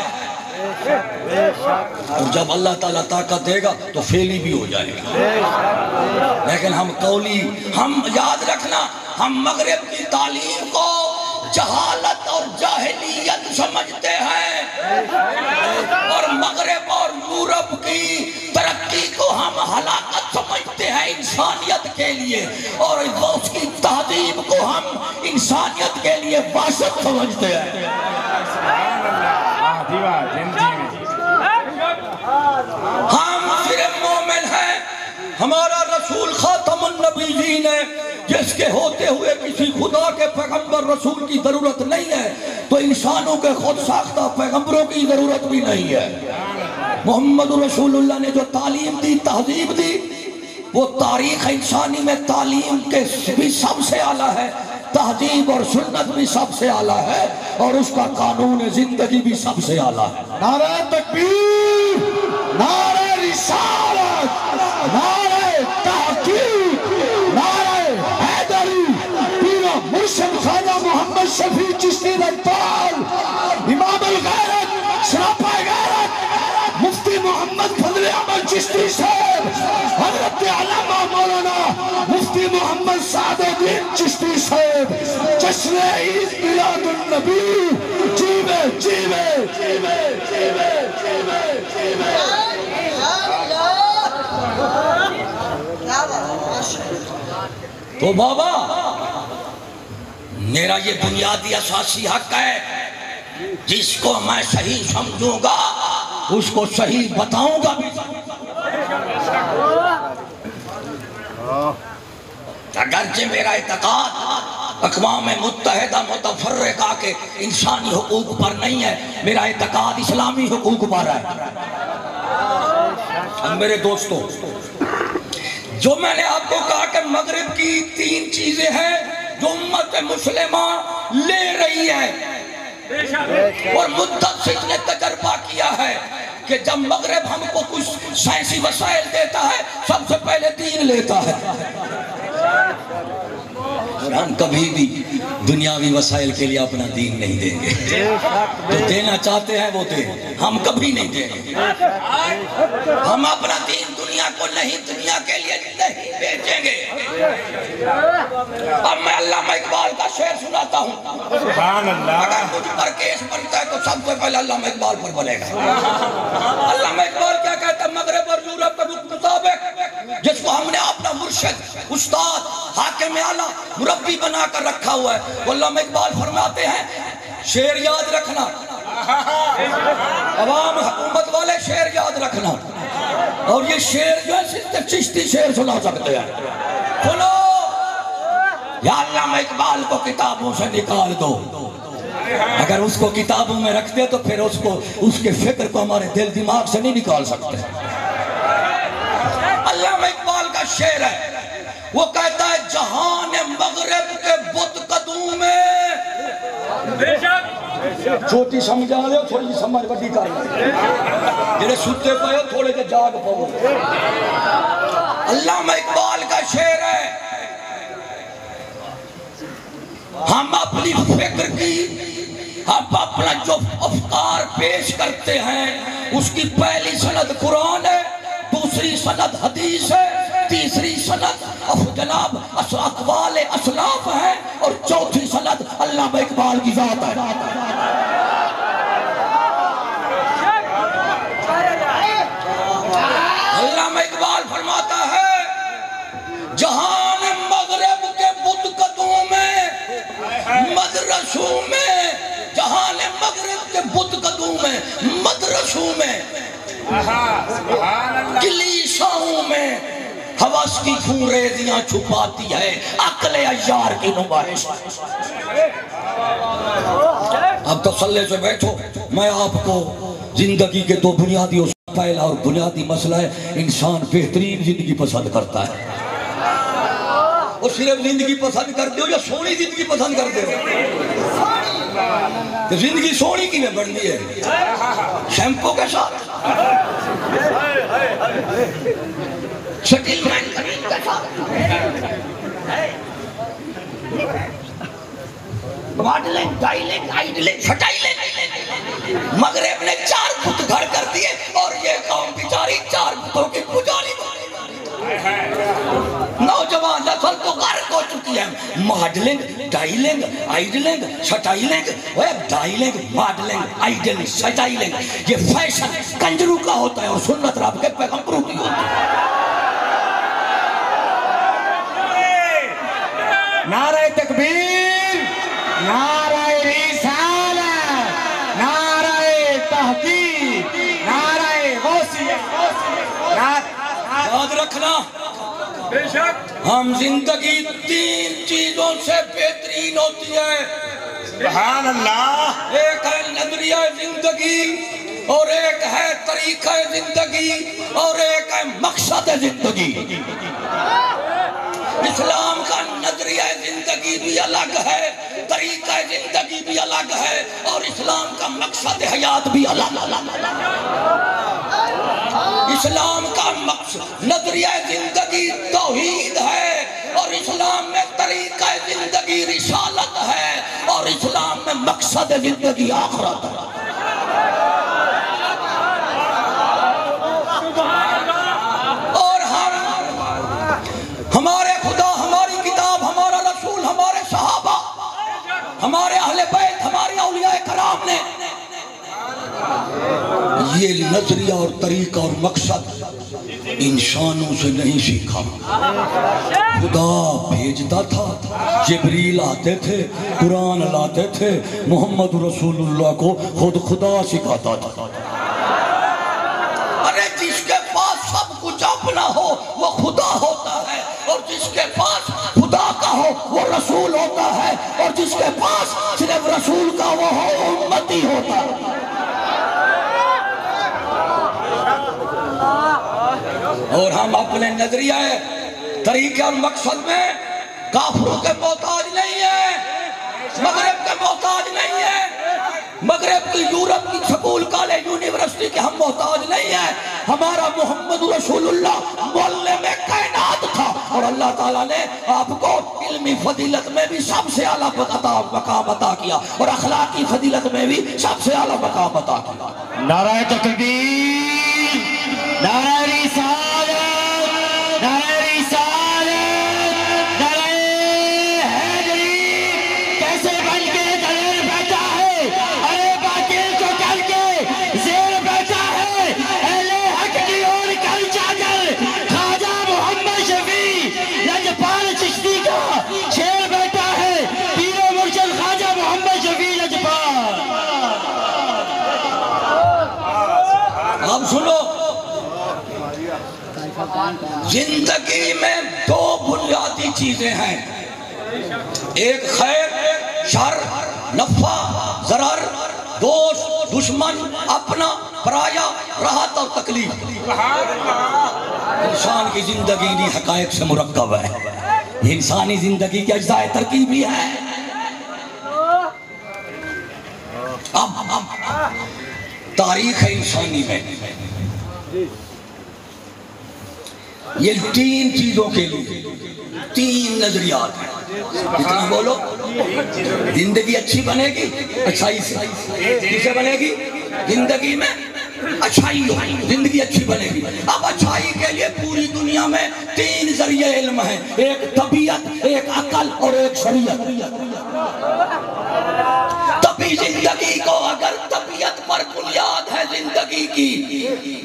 اور جب اللہ تعالیٰ طاقت دے گا تو فعلی بھی ہو جائے گا. لیکن ہم قولی, ہم یاد رکھنا, ہم مغرب کی تعلیم کو جہالت اور جاہلیت سمجھتے ہیں، اور مغرب اور یورپ کی ترقی کو ہم ہلاکت سمجھتے ہیں انسانیت کے لیے، اور اس کی تہذیب کو ہم انسانیت کے لیے باشد سمجھتے ہیں۔ ہم صرف مومن ہیں، ہمارا رسول خاتم النبیین ہے، جس کے ہوتے ہوئے کسی خدا کے پیغمبر رسول کی ضرورت نہیں ہے، تو انسانوں کے خود ساختہ پیغمبروں کی ضرورت بھی نہیں ہے۔ محمد رسول اللہ نے جو تعلیم دی، تہذیب دی، وہ تاریخ انسانی میں تعلیم کے بھی سب سے اعلیٰ ہے، تہذیب اور سنت بھی سب سے اعلیٰ ہے، اور اس کا قانون زندگی بھی سب سے اعلیٰ ہے۔ نعرہ تکبیر، نعرہ رسالت، نعرہ تحقیق، نعرہ حیدری، پیر مرشد خواجہ محمد شفیع چشتی رجپال، امام الغیرت، سراپا غیرت، مفتی محمد فضل احمد چشتی صاحب، حضرت علامہ مولانا مفتی محمد سعد الدین چشتی صاحب، جشن عید میلاد النبی، جیوے جیوے جیوے جیوے جیوے جیوے۔ تو بابا میرا یہ بنیادی اساسی حق ہے، جس کو میں صحیح سمجھوں گا اس کو صحیح بتاؤں گا بھی۔ اگرچہ میرا اعتقاد اقوام متحدہ متفرقہ کے انسانی حقوق پر نہیں ہے، میرا اعتقاد اسلامی حقوق پر ہے۔ اب میرے دوستوں، جو میں نے آپ کو کہا کہ مغرب کی 3 چیزیں ہیں جو امت مسلمہ لے رہی ہے، اور مدت سے اس نے تجربہ کیا ہے کہ جب مغرب ہم کو کچھ سائنسی وسائل دیتا ہے، سب سے پہلے دین لیتا ہے۔ ہم کبھی بھی دنیاوی وسائل کے لیے اپنا دین نہیں دیں گے، جو دینا چاہتے ہیں وہ دیں، ہم کبھی نہیں دیں گے۔ ہم اپنا دین دنیا کو نہیں، دنیا کے لیے نہیں بیچیں گے۔ اب میں علامہ اقبال کا شعر سناتا ہوں، اگر مجھ پر کیس بنتا ہے تو سب سے پہلے علامہ اقبال پر بنے گا۔ علامہ اقبال کیا کہتا ہے؟ مغرب اور یورپ کے مطابق جس کو ہم نے اپنا مرشد، استاد، حاکم اعلیٰ، مربی بنا کر رکھا ہوا ہے، وہ علامہ اقبال فرماتے ہیں، شعر یاد رکھنا، عوام حکومت والے شعر یاد رکھنا، اور یہ شعر جو ہے صرف چشتی شعر سنا سکتے ہیں۔ سنو، یا علامہ اقبال کو کتابوں سے نکال دو، اگر اس کو کتابوں میں رکھتے تو پھر اس کے فکر کو ہمارے دل دماغ سے نہیں نکال سکتے۔ علامہ اقبال کا شعر ہے، وہ کہتا ہے جہان مغرب کے بت قدوں میں، چھوٹی سمجھا لے تھوڑی سمجھ بڑی کر لے، جنہیں ستے پہ تھوڑے کے جاگ پاؤ۔ علامہ اقبال کا شعر ہے، ہم اپنی فکر کی، ہم اپنا جو افکار پیش کرتے ہیں اس کی پہلی سند قرآن ہے، دوسری سند حدیث ہے، تیسری سند جناب اقوال اسلاف ہے، اور چوتھی سند علامہ اقبال کی ذات ہے۔ علامہ اقبال فرماتا ہے جہان مغرب کے بت قدوں میں، مدرسوں میں، جہان مغرب کے بت قدوں میں، مدرسوں میں، کلیساؤں میں حوث کی خونریزیاں چھپاتی ہے عقل عیار کی نمائش۔ اب تسلے سے بیٹھو، میں آپ کو زندگی کے 2 بنیادی اصول، پہلا اور بنیادی مسئلہ ہے انسان بہترین زندگی پسند کرتا ہے۔ اور صرف زندگی پسند کرتے ہو یا سونی زندگی پسند کرتے ہو؟ کہ زندگی سونی کی میں بڑھنی ہے شیمپو کے ساتھ، سٹیلمنٹ کریم کے ساتھ، ماڈلنگ، ڈائلنگ، آئیڈلنگ، سٹائلنگ۔ مغرب نے 4 بت گھر کر دیے اور یہ قوم بیچاری 4 بتوں کی پجاری۔ نوجوان نسل تو غرق ہو چکی ہے modelling, dialling, idling, styling, dialling, modelling, idling, styling, یہ فیشن کنجروں کا ہوتا ہے اور سنت رب کے پیغمبروں کی ہوتی ہے۔ نعرہ تکبیر، نعرہ رسالت، نعرہ تحقیق، نعرہ غوثیہ۔ یاد رکھنا ہم زندگی تین چیزوں سے بہترین ہوتی ہے۔ سبحان اللہ۔ ایک ہے نظریہ زندگی، اور ایک ہے طریقہ زندگی، اور ایک ہے مقصد زندگی۔ اسلام کا نظریہ زندگی بھی الگ ہے، طریقہ زندگی بھی الگ ہے، اور اسلام کا مقصد حیات بھی الگ ہے۔ اسلام کا مقصد نظریہ زندگی توحید ہے، اور اسلام میں طریقہ زندگی رسالت ہے، اور اسلام میں مقصد زندگی آخرت ہے۔ اور ہمارے خدا، ہماری کتاب، ہمارا رسول، ہمارے صحابہ، ہمارے اہل بیت، ہمارے اولیاء کرام نے یہ نظریہ اور طریقہ اور مقصد انسانوں سے نہیں سیکھا۔ خدا بھیجتا تھا، جبریل آتے تھے، قرآن لاتے تھے، محمد رسول اللہ کو خود خدا سکھاتا تھا۔ ارے جس کے پاس سب کچھ اپنا ہو وہ خدا ہوتا ہے، اور جس کے پاس خدا کا ہو وہ رسول ہوتا ہے، اور جس کے پاس صرف رسول کا وہ ہو امتی ہوتا ہے۔ اور ہم اپنے نظریہ طریقے اور مقصد میں کافروں کے محتاج نہیں ہیں، مغرب کے محتاج نہیں ہیں، مغرب کی، یورپ کی سکول، کالج، یونیورسٹی کے ہم محتاج نہیں ہیں۔ ہمارا محمد رسول اللہ معلم کائنات تھا، اور اللہ تعالیٰ نے آپ کو علمی فضیلت میں بھی سب سے اعلیٰ مقام عطا کیا، اور اخلاقی فضیلت میں بھی سب سے اعلیٰ مقام عطا کیا۔ نعرہ تکبیر، نعرہ رسالت، نعرہ رسالت، نعرہ حیدری، کیسے بن کے دلیر بیٹھا ہے، ارے باطل کو کر کے زیر بیٹھا ہے، اہل حق کی اور کل چادر، خواجہ محمد شفیع لجپال چشتی کا شیر بیٹھا ہے، پیر و مرشد خواجہ محمد شفیع لجپال۔ اب سنو، زندگی میں دو بنیادی چیزیں ہیں، ایک خیر، شر، نفع، ضرر، دوست، دشمن، اپنا، پرایا، راحت اور تکلیف۔ انسان کی زندگی نہیں حقائق سے مرکب ہے، یہ انسانی زندگی کی اجزاء ترکیبی ہے۔ اب تاریخ ہے انسانی میں یہ تین چیزوں کے لیے تین نظریات ہیں۔ اتنا بولو، زندگی اچھی بنے گی اچھائی سے، کسے بنے گی؟ زندگی میں اچھائی ہو، زندگی اچھی بنے گی۔ اب اچھائی کے لیے پوری دنیا میں تین ذریعے علم ہیں، ایک طبیعت، ایک عقل اور ایک شریعت۔ طبی زندگی کو اگر طبیعت پر بنیاد ہے زندگی کی،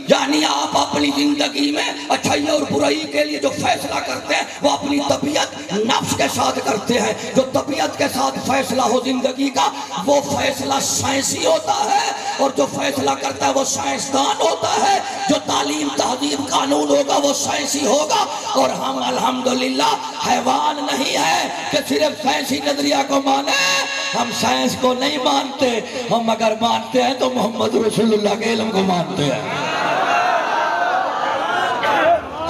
یعنی آپ اپنی زندگی میں اچھائی اور برائی کے لیے جو فیصلہ کرتے ہیں وہ اپنی طبیعت نفس کے ساتھ کرتے ہیں۔ جو طبیعت کے ساتھ فیصلہ ہو زندگی کا وہ فیصلہ سائنسی ہوتا ہے، اور جو فیصلہ کرتا ہے وہ سائنسدان ہوتا ہے۔ جو تعلیم، تہذیب، قانون ہوگا وہ سائنسی ہوگا۔ اور ہم الحمدللہ حیوان نہیں ہے کہ صرف سائنسی نظریہ کو مانے، ہم سائنس کو نہیں مانتے، ہم اگر مانتے ہیں تو محمد رسول اللہ کے علم کو مانتے ہیں۔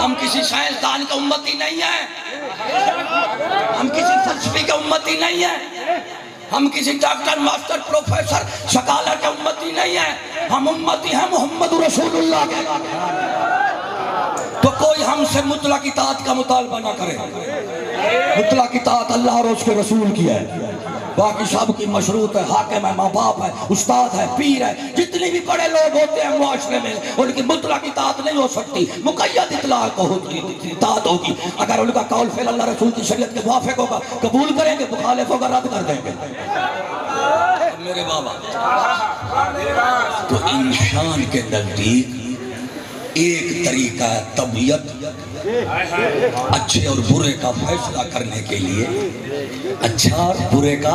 ہم کسی سائنسدان کے امتی نہیں ہیں، ہم کسی فلسفی کے امتی نہیں ہیں، ہم کسی ڈاکٹر، ماسٹر، پروفیسر، سکالر کے امتی نہیں ہیں، ہم امتی ہیں محمد رسول اللہ کے۔ تو کوئی ہم سے مطلق اطاعت کا مطالبہ نہ کرے، مطلق اطاعت اللہ اور اس کے رسول کی ہے۔ باقی سب کی مشروط ہے، حاکم ہے، ماں باپ ہے، استاد ہے، پیر ہے، جتنی بھی بڑے لوگ ہوتے ہیں معاشرے میں ان کی مطلق اطاعت نہیں ہو سکتی، مقید اطاعت ہوگی۔ اگر ان کا قول فعل اللہ رسول کی شریعت کے موافق ہوگا قبول کریں گے، مخالف ہوگا رد کر دیں گے۔ میرے بابا تو انسان کے نزدیک ایک طریقہ ہے طبیعت اچھے اور برے کا فیصلہ کرنے کے لیے، اچھا اور برے کا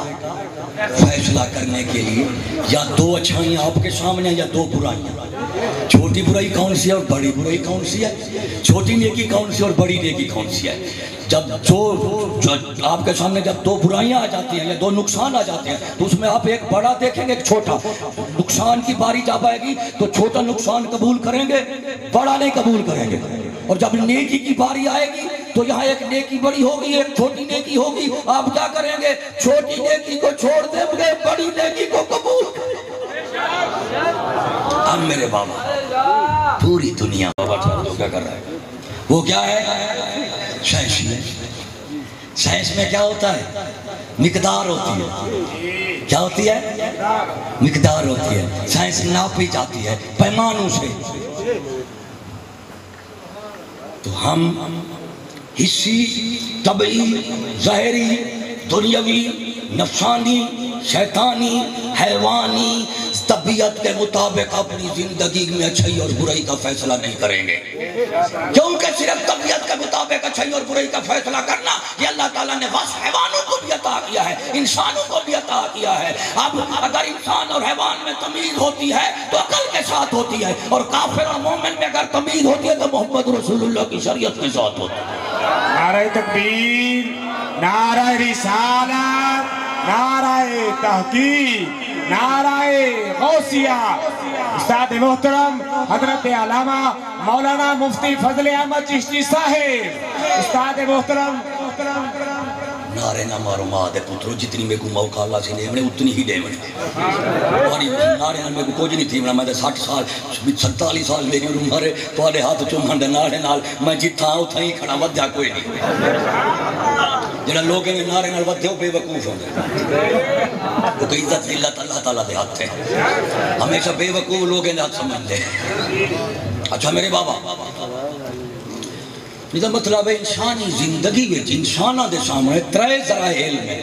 فیصلہ کرنے کے لیے یا دو اچھائیاں آپ کے سامنے یا دو برائیاں، چھوٹی برائی کون سی ہے اور بڑی برائی کون سی ہے، چھوٹی نیکی کون سی اور بڑی نیکی کون سی ہے۔ جب جو آپ کے سامنے جب دو برائیاں آ جاتی ہیں یا دو نقصان آ جاتے ہیں تو اس میں آپ ایک بڑا دیکھیں گے ایک چھوٹا، نقصان کی باری جب آئے گی تو چھوٹا نقصان قبول کریں گے، بڑا نہیں قبول کریں گے، اور جب نیکی کی باری آئے گی تو یہاں ایک نیکی بڑی ہوگی ایک چھوٹی نیکی ہوگی، آپ کیا کریں گے؟ چھوٹی نیکی کو چھوڑ دیں گے، بڑی نیکی کو قبول کریں گے۔ اب میرے بابا پوری دنیا بابا کیا کر رہا ہے؟ وہ کیا ہے؟ سائنس میں۔ سائنس میں کیا ہوتا ہے؟ مقدار ہوتی ہے۔ کیا ہوتی ہے؟ مقدار ہوتی ہے۔ سائنس ناپی جاتی ہے پیمانوں سے۔ تو ہم حسی، طبعی، ظاہری، دنیاوی، نفسانی، شیطانی، حیوانی طبیعت کے مطابق اپنی زندگی میں اچھائی اور برائی کا فیصلہ نہیں کریں گے، کیونکہ صرف طبیعت کے مطابق اچھائی اور برائی کا فیصلہ کرنا یہ اللہ تعالیٰ نے بس حیوانوں کو بھی عطا کیا ہے، انسانوں کو بھی عطا کیا ہے۔ اب اگر انسان اور حیوان میں تمیز ہوتی ہے تو عقل کے ساتھ ہوتی ہے، اور کافر اور مومن میں اگر تمیز ہوتی ہے تو محمد رسول اللہ کی شریعت کے ساتھ ہوتی ہے۔ نعرہ تکبیر، نعرہ رسالت، نعرہ تحقیق، نعرہ غوثیہ۔ استاد محترم حضرت علامہ مولانا مفتی فضل احمد چشتی صاحب، استاد محترم۔ نعرے نہ مارو ماں دے پترو، جتنی میں کو موقع اللہ سے لے اتنی ہی لے اور نعرے نہ میں کو کچھ نہیں تھی، میں 60 سال 47 سال میری عمر ہے، تھوڑے ہاتھ چومن دے نعرے نال میں جتھاں اتھاں ہی کھڑا، ودیا کوئی نہیں۔ جنہاں لوگوں نے نعرے نال ودیا بے وقوف ہوندے، کیونکہ عزت ذلت اللہ تعالیٰ دے ہاتھ ہے، ہمیشہ بے وقوف لوگوں نے ہاتھ سمجھتے ہیں۔ اچھا میرے بابا، یہ مطلب ہے انسانی زندگی میں انسانہ دے سامنے ترے ذرائع علم ہے،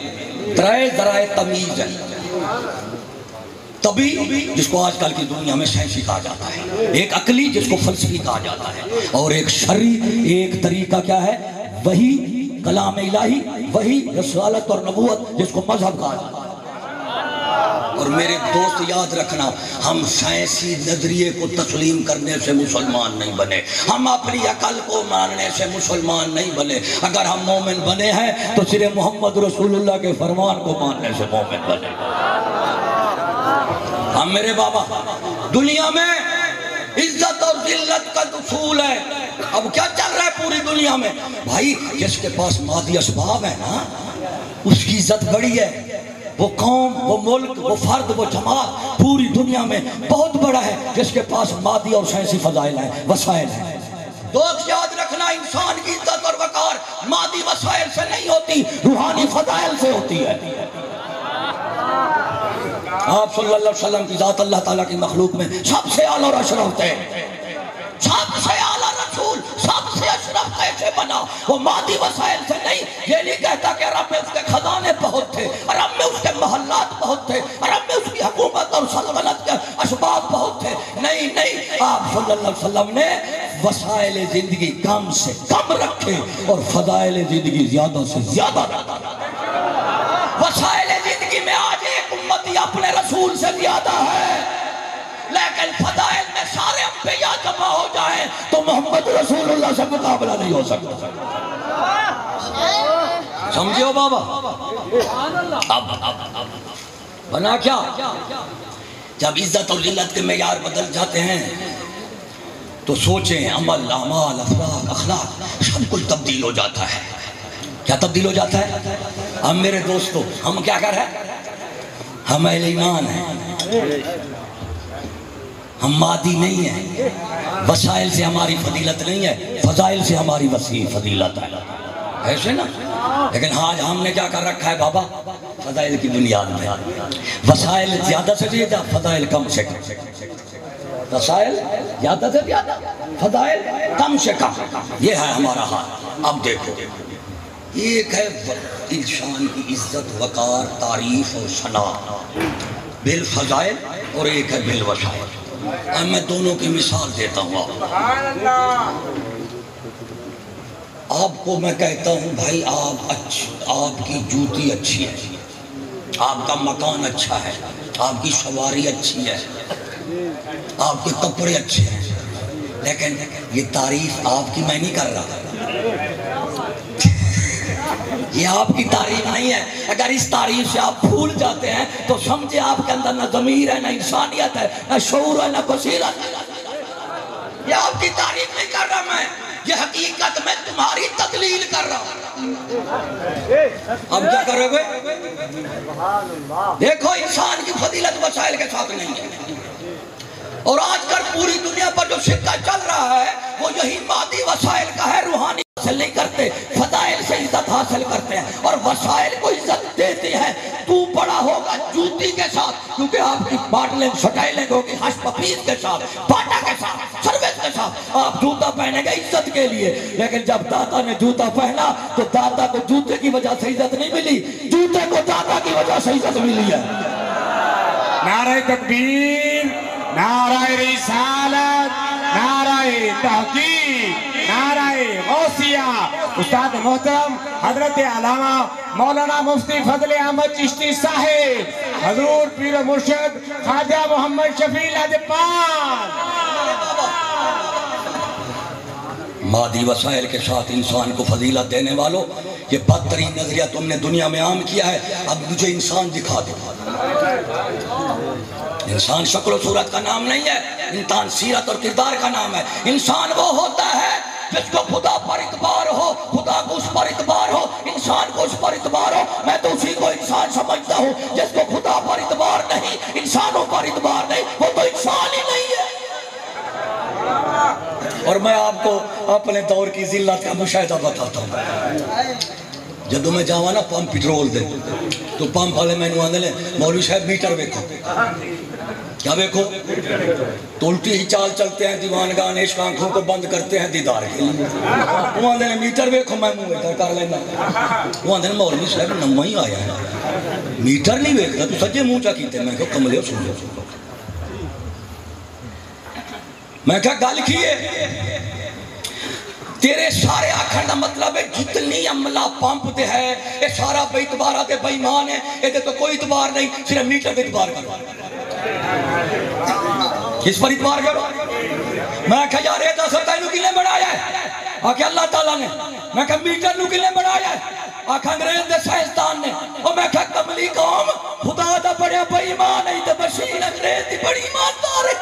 ترے ذرائع تمیز ہے۔ طبی جس کو آج کل کی دنیا میں سائنسی کہا جاتا ہے، ایک عقلی جس کو فلسفی کہا جاتا ہے، اور ایک شرعی ایک طریقہ کیا ہے؟ وہی کلام الہی، وہی رسالت اور نبوت جس کو مذہب کہا جاتا ہے۔ اور میرے دوست یاد رکھنا، ہم سائنسی نظریے کو تسلیم کرنے سے مسلمان نہیں بنے، ہم اپنی عقل کو ماننے سے مسلمان نہیں بنے۔ اگر ہم مومن بنے ہیں تو صرف محمد رسول اللہ کے فرمان کو ماننے سے مومن بنے۔ ہم میرے بابا دنیا میں عزت اور ذلت کا اصول ہے۔ اب کیا چل رہا ہے پوری دنیا میں؟ بھائی جس کے پاس مادی اسباب ہے نا اس کی عزت بڑی ہے، وہ قوم، وہ ملک، وہ فرد، وہ جماعت پوری دنیا میں بہت بڑا ہے جس کے پاس مادی اور سائنسی فضائل ہیں، وسائل ہیں۔ دوست یاد رکھنا، انسان کی عزت اور وقار مادی وسائل سے نہیں ہوتی، روحانی فضائل سے ہوتی ہے۔ آپ صلی اللہ علیہ وسلم کی ذات اللہ تعالیٰ کی مخلوق میں سب سے اعلیٰ اور اشرف ہے، سب سے اعلیٰ رسول، سب سے اشرف کیسے بنا؟ وہ مادی وسائل سے نہیں۔ یہ نہیں کہتا کہ عرب میں اس کے خزانے بہت تھے، عرب میں اس کے محلات بہت تھے، عرب میں اس کی حکومت اور سلطنت کے اسباب بہت تھے، نہیں نہیں، آپ صلی اللہ علیہ وسلم نے وسائل زندگی کم سے کم رکھے اور فضائل زندگی زیادہ سے زیادہ رکھا۔ وسائل زندگی میں آج ایک امتی اپنے رسول سے زیادہ ہے، لیکن فضائل میں سارے انبیاء جمع ہو جائیں تو محمد رسول اللہ سے مقابلہ نہیں ہو سکتا۔ سمجھو بابا، اب بنا کیا؟ جب عزت اور ذلت کے معیار بدل جاتے ہیں تو سوچیں، عمل، اعمال، افراد، اخلاق سب کچھ تبدیل ہو جاتا ہے۔ کیا تبدیل ہو جاتا ہے؟ ہم میرے دوستو، ہم کیا کر رہے ہیں؟ ہم اہل ایمان ہیں، ہم مادی نہیں ہیں، وسائل سے ہماری فضیلت نہیں ہے، فضائل سے ہماری وسیع فضیلت ہے، ایسے نا؟ لیکن آج ہم نے کیا کر رکھا ہے بابا؟ فضائل کی بنیاد میں وسائل زیادہ سے زیادہ فضائل کم سے کم وسائل زیادہ سے زیادہ فضائل کم سے کم یہ ہے ہمارا حال اب دیکھو ایک ہے انسان کی عزت وقار تعریف اور ثنا بالفضائل اور ایک ہے بالوسائل اب میں دونوں کی مثال دیتا ہوں آپ کو میں کہتا ہوں بھائی آپ کی جوتی اچھی ہے آپ کا مکان اچھا ہے آپ کی سواری اچھی ہے آپ کے کپڑے اچھے ہیں لیکن یہ تعریف آپ کی میں نہیں کر رہا یہ آپ کی تعریف نہیں ہے اگر اس تعریف سے آپ بھول جاتے ہیں تو سمجھے آپ کے اندر نہ ضمیر ہے نہ انسانیت ہے نہ شعور ہے نہ بصیرت ہے یہ آپ کی تعریف نہیں کر رہا میں یہ حقیقت میں تمہاری تدلیل کر رہا ہوں اب کیا کرو گے دیکھو انسان کی فضیلت وسائل کے ساتھ نہیں ہے اور آج کل پوری دنیا پر جو سکہ چل رہا ہے وہ یہی مادی وسائل کا ہے روحانی حاصل نہیں کرتے فضائل سے عزت حاصل کرتے ہیں اور وسائل کو عزت دیتے ہیں تو بڑا ہوگا جوتی کے ساتھ کیونکہ آپ کی ماڈلنگ سٹائلنگ ہوگی ہش پفیز کے ساتھ باٹا کے ساتھ سروس کے ساتھ آپ جوتا پہنے گے عزت کے لیے لیکن جب دادا نے جوتا پہنا تو دادا کو جوتے کی وجہ سے عزت نہیں ملی جوتے کو دادا کی وجہ سے عزت ملی ہے نعرہ تکبیر نعرہ رسالت نعرہ تحقیق نعرہ غوثیہ استاد محترم حضرت علامہ مولانا مفتی فضل احمد چشتی صاحب حضور پیر و مرشد خواجہ محمد شفیع لاجپال مادی وسائل کے ساتھ انسان کو فضیلت دینے والوں یہ بدترین نظریہ تم نے دنیا میں عام کیا ہے اب مجھے انسان دکھا دو انسان شکل و صورت کا نام نہیں ہے انسان سیرت اور کردار کا نام ہے انسان وہ ہوتا ہے جس کو خدا پر اعتبار ہو خدا کو اس پر اعتبار ہو انسان کو اس پر اعتبار ہو میں تو اسی کو انسان سمجھتا ہوں جس کو خدا پر اعتبار نہیں انسانوں پر اعتبار نہیں وہ تو انسان ہی نہیں ہے اور میں آپ کو اپنے دور کی ذلت کا مشاہدہ بتاتا ہوں جدو میں جاؤں نا پمپ پٹرول دے تو پمپ والے میں آنے لیں مولوی صاحب میٹر دیکھو کیا دیکھو تو الٹی ہی چال چلتے ہیں دیوان گان عشق آنکھوں کو بند کرتے ہیں دیدار کے لیے وہ آنے لیں میٹر دیکھو میں منہ ادھر کر لینا وہ آنے لیں مولوی صاحب نمہ ہی آیا ہے میٹر نہیں دیکھتا تو سجے منہ چا کیتے میں کہو کملے سن لو میں کہا گل کیے تیرے سارے آکھن دا مطلب ہے جتنی عملہ پمپ دے ہے یہ سارا بے اعتبارہ دے بے ایمان ہے یہ تو کوئی اعتبار نہیں صرف میٹر دے اعتبار کرو کس پر اعتبار کرو میں کہا یار یہ دس تینوں کلے بڑھایا ہے آکھے اللہ تعالیٰ نے میں کہا میٹر نو کلے بڑھایا ہے آکھا انگریز دے سائنسدان نے اور میں کہا کملی قوم خدا دا بڑے بے ایمان ہے تے مشین انگریز دی بڑی ایماندار ہے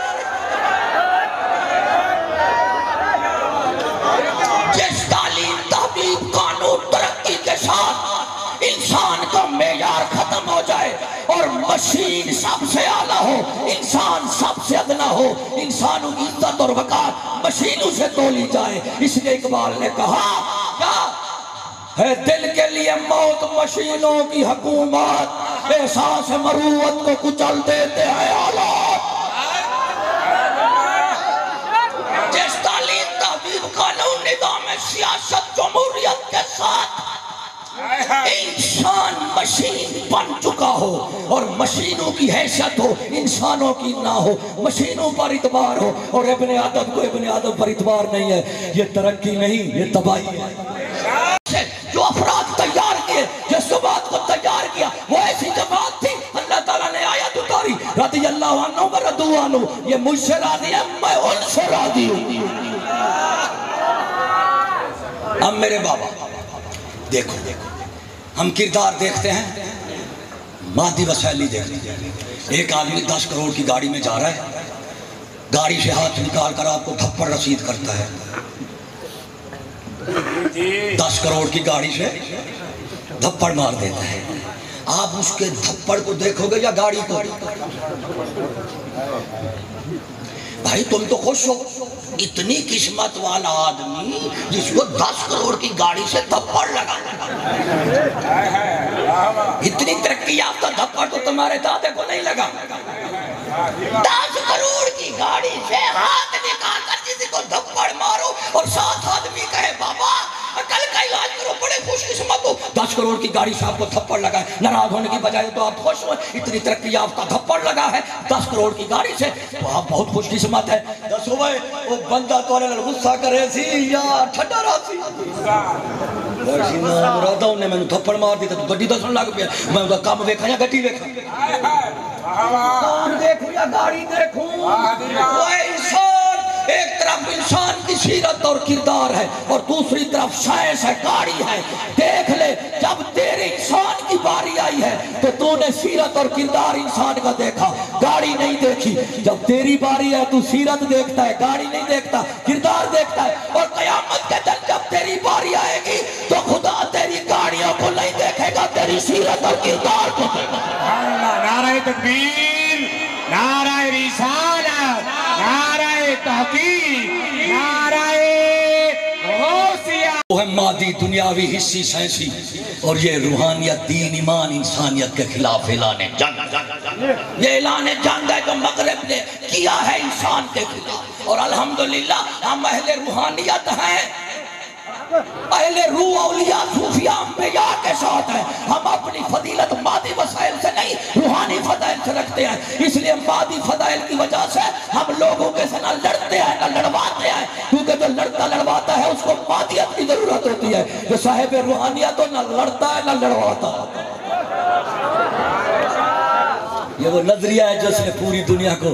جس تعلیم تحبیب قانون ترقی کے ساتھ انسان کا معیار ختم ہو جائے اور مشین سب سے اعلیٰ ہو انسان سب سے ادنا ہو انسانوں کی عزت اور وقار مشینوں سے تولی جائے اس لیے اقبال نے کہا کیا ہے دل کے لیے موت مشینوں کی حکومت احساس مروت کو کچل دیتے ہیں آلات جس تعلیم تحبیب قانون نظام سیاست جمہوریت کے ساتھ انسان مشین بن چکا ہو اور مشینوں کی حیثیت ہو انسانوں کی نہ ہو مشینوں پر اعتبار ہو اور ابن آدم کو ابن آدم پر اعتبار نہیں ہے یہ ترقی نہیں یہ تباہی ہے جو افراد تیار کیے جس جماعت کو تیار کیا وہ ایسی جماعت تھی اللہ تعالیٰ نے آیت اتاری رضی اللہ عنہ و رضوا عنہ یہ مجھ سے راضی ہے میں ان سے راضی ہوں اب میرے بابا دیکھو ہم کردار دیکھتے ہیں مادی وسائل نہیں دیکھتے ہیں ایک آدمی 10 کروڑ کی گاڑی میں جا رہا ہے گاڑی سے ہاتھ نکال کر آپ کو تھپڑ رسید کرتا ہے 10 کروڑ کی گاڑی سے دھپڑ مار دیتا ہے آپ اس کے دھپڑ کو دیکھو گے یا گاڑی کو بھائی تم تو خوش ہو، اتنی قسمت والا آدمی جس کو 10 کروڑ کی گاڑی سے تھپڑ لگا، اتنی ترقی یافتہ تھپڑ تو تمہارے دادے کو نہیں لگا۔ 10 کروڑ کی گاڑی سے ہاتھ نکال کر کسی کو تھپڑ مارو اور 7 آدمی کہے بابا عقل کا علاج کرو، بڑے خوش قسمت ہو۔ 10 کروڑ کی گاڑی سے آپ کو تھپڑ لگا ہے، ناراض ہونے کی بجائے تو آپ خوش ہو، اتنی ترقی یافتہ تھپڑ لگا ہے 10 کروڑ کی گاڑی سے، تو آپ بہت خوش قسمت ہے۔ دسو بھائی وہ بندہ تو غصہ کرے سی یا ٹھڈا رہا سی؟ ویسی نام رہتا انہیں میں نے تھپڑ مار دی تو گڈی دسن لگ پیا، میں ان کا کام ویکھا یا گڈی ویکھا؟ کام دیکھوں یا گاڑی دیکھوں؟ وہ انسان، ایک طرف انسان کی سیرت اور کردار ہے اور دوسری طرف سائنس ہے، گاڑی ہے۔ دیکھ لے جب تیرے انسان کی باری آئی ہے تو تو نے سیرت اور کردار انسان کا دیکھا، گاڑی نہیں دیکھی۔ جب تیری باری ہے تو سیرت دیکھتا ہے، گاڑی نہیں دیکھتا، کردار دیکھتا ہے۔ اور قیامت کے دن جب تیری باری آئے گی تو خدا تیری گاڑیوں کو نہیں دیکھے گا، تیری سیرت اور کردار کو دیکھے گا۔ نعرہ تکبیر، نعرہ رسالت، نعرہ تحقیق، نعرہ غوثیہ۔ وہ ہے مادی، دنیاوی، حصی، سائنسی، اور یہ روحانیت، دین، ایمان، انسانیت کے خلاف اعلان جنگ۔ یہ اعلان جنگ ہے جو مغرب نے کیا ہے انسان کے خلاف، اور الحمدللہ ہم اہل روحانیت ہیں، اہل روح، اولیاء، صوفیاء، انبیاء کے ساتھ ہیں۔ ہم اپنی فضیلت مادی وسائل سے نہیں، روحانی فضائل سے رکھتے ہیں، اس لیے مادی فضائل کی وجہ سے ہم لوگوں کے سے نہ لڑتے ہیں نہ لڑواتے ہیں، کیونکہ جو لڑتا لڑواتا ہے اس کو مادیت کی ضرورت ہوتی ہے، جو صاحب روحانیت تو نہ لڑتا ہے نہ لڑواتا۔ یہ وہ نظریہ ہے جس نے پوری دنیا کو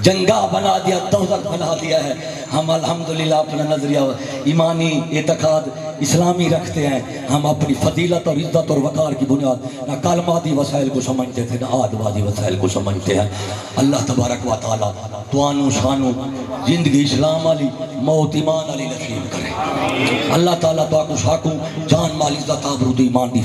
جنگا بنا دیا، دوزخ بنا دیا ہے۔ ہم الحمدللہ اپنا نظریہ ایمانی اعتقاد اسلامی رکھتے ہیں، ہم اپنی فضیلت اور عزت اور وقار کی بنیاد نہ کل مادی وسائل کو سمجھتے تھے نہ آج مادی وسائل کو سمجھتے ہیں۔ اللہ تبارک و تعالیٰ توانو شانو زندگی اسلام علی، موت ایمان علی نصیب کرے۔ اللہ تعالیٰ تو آکو شاکو جان مال عزت آبرود ایمان دی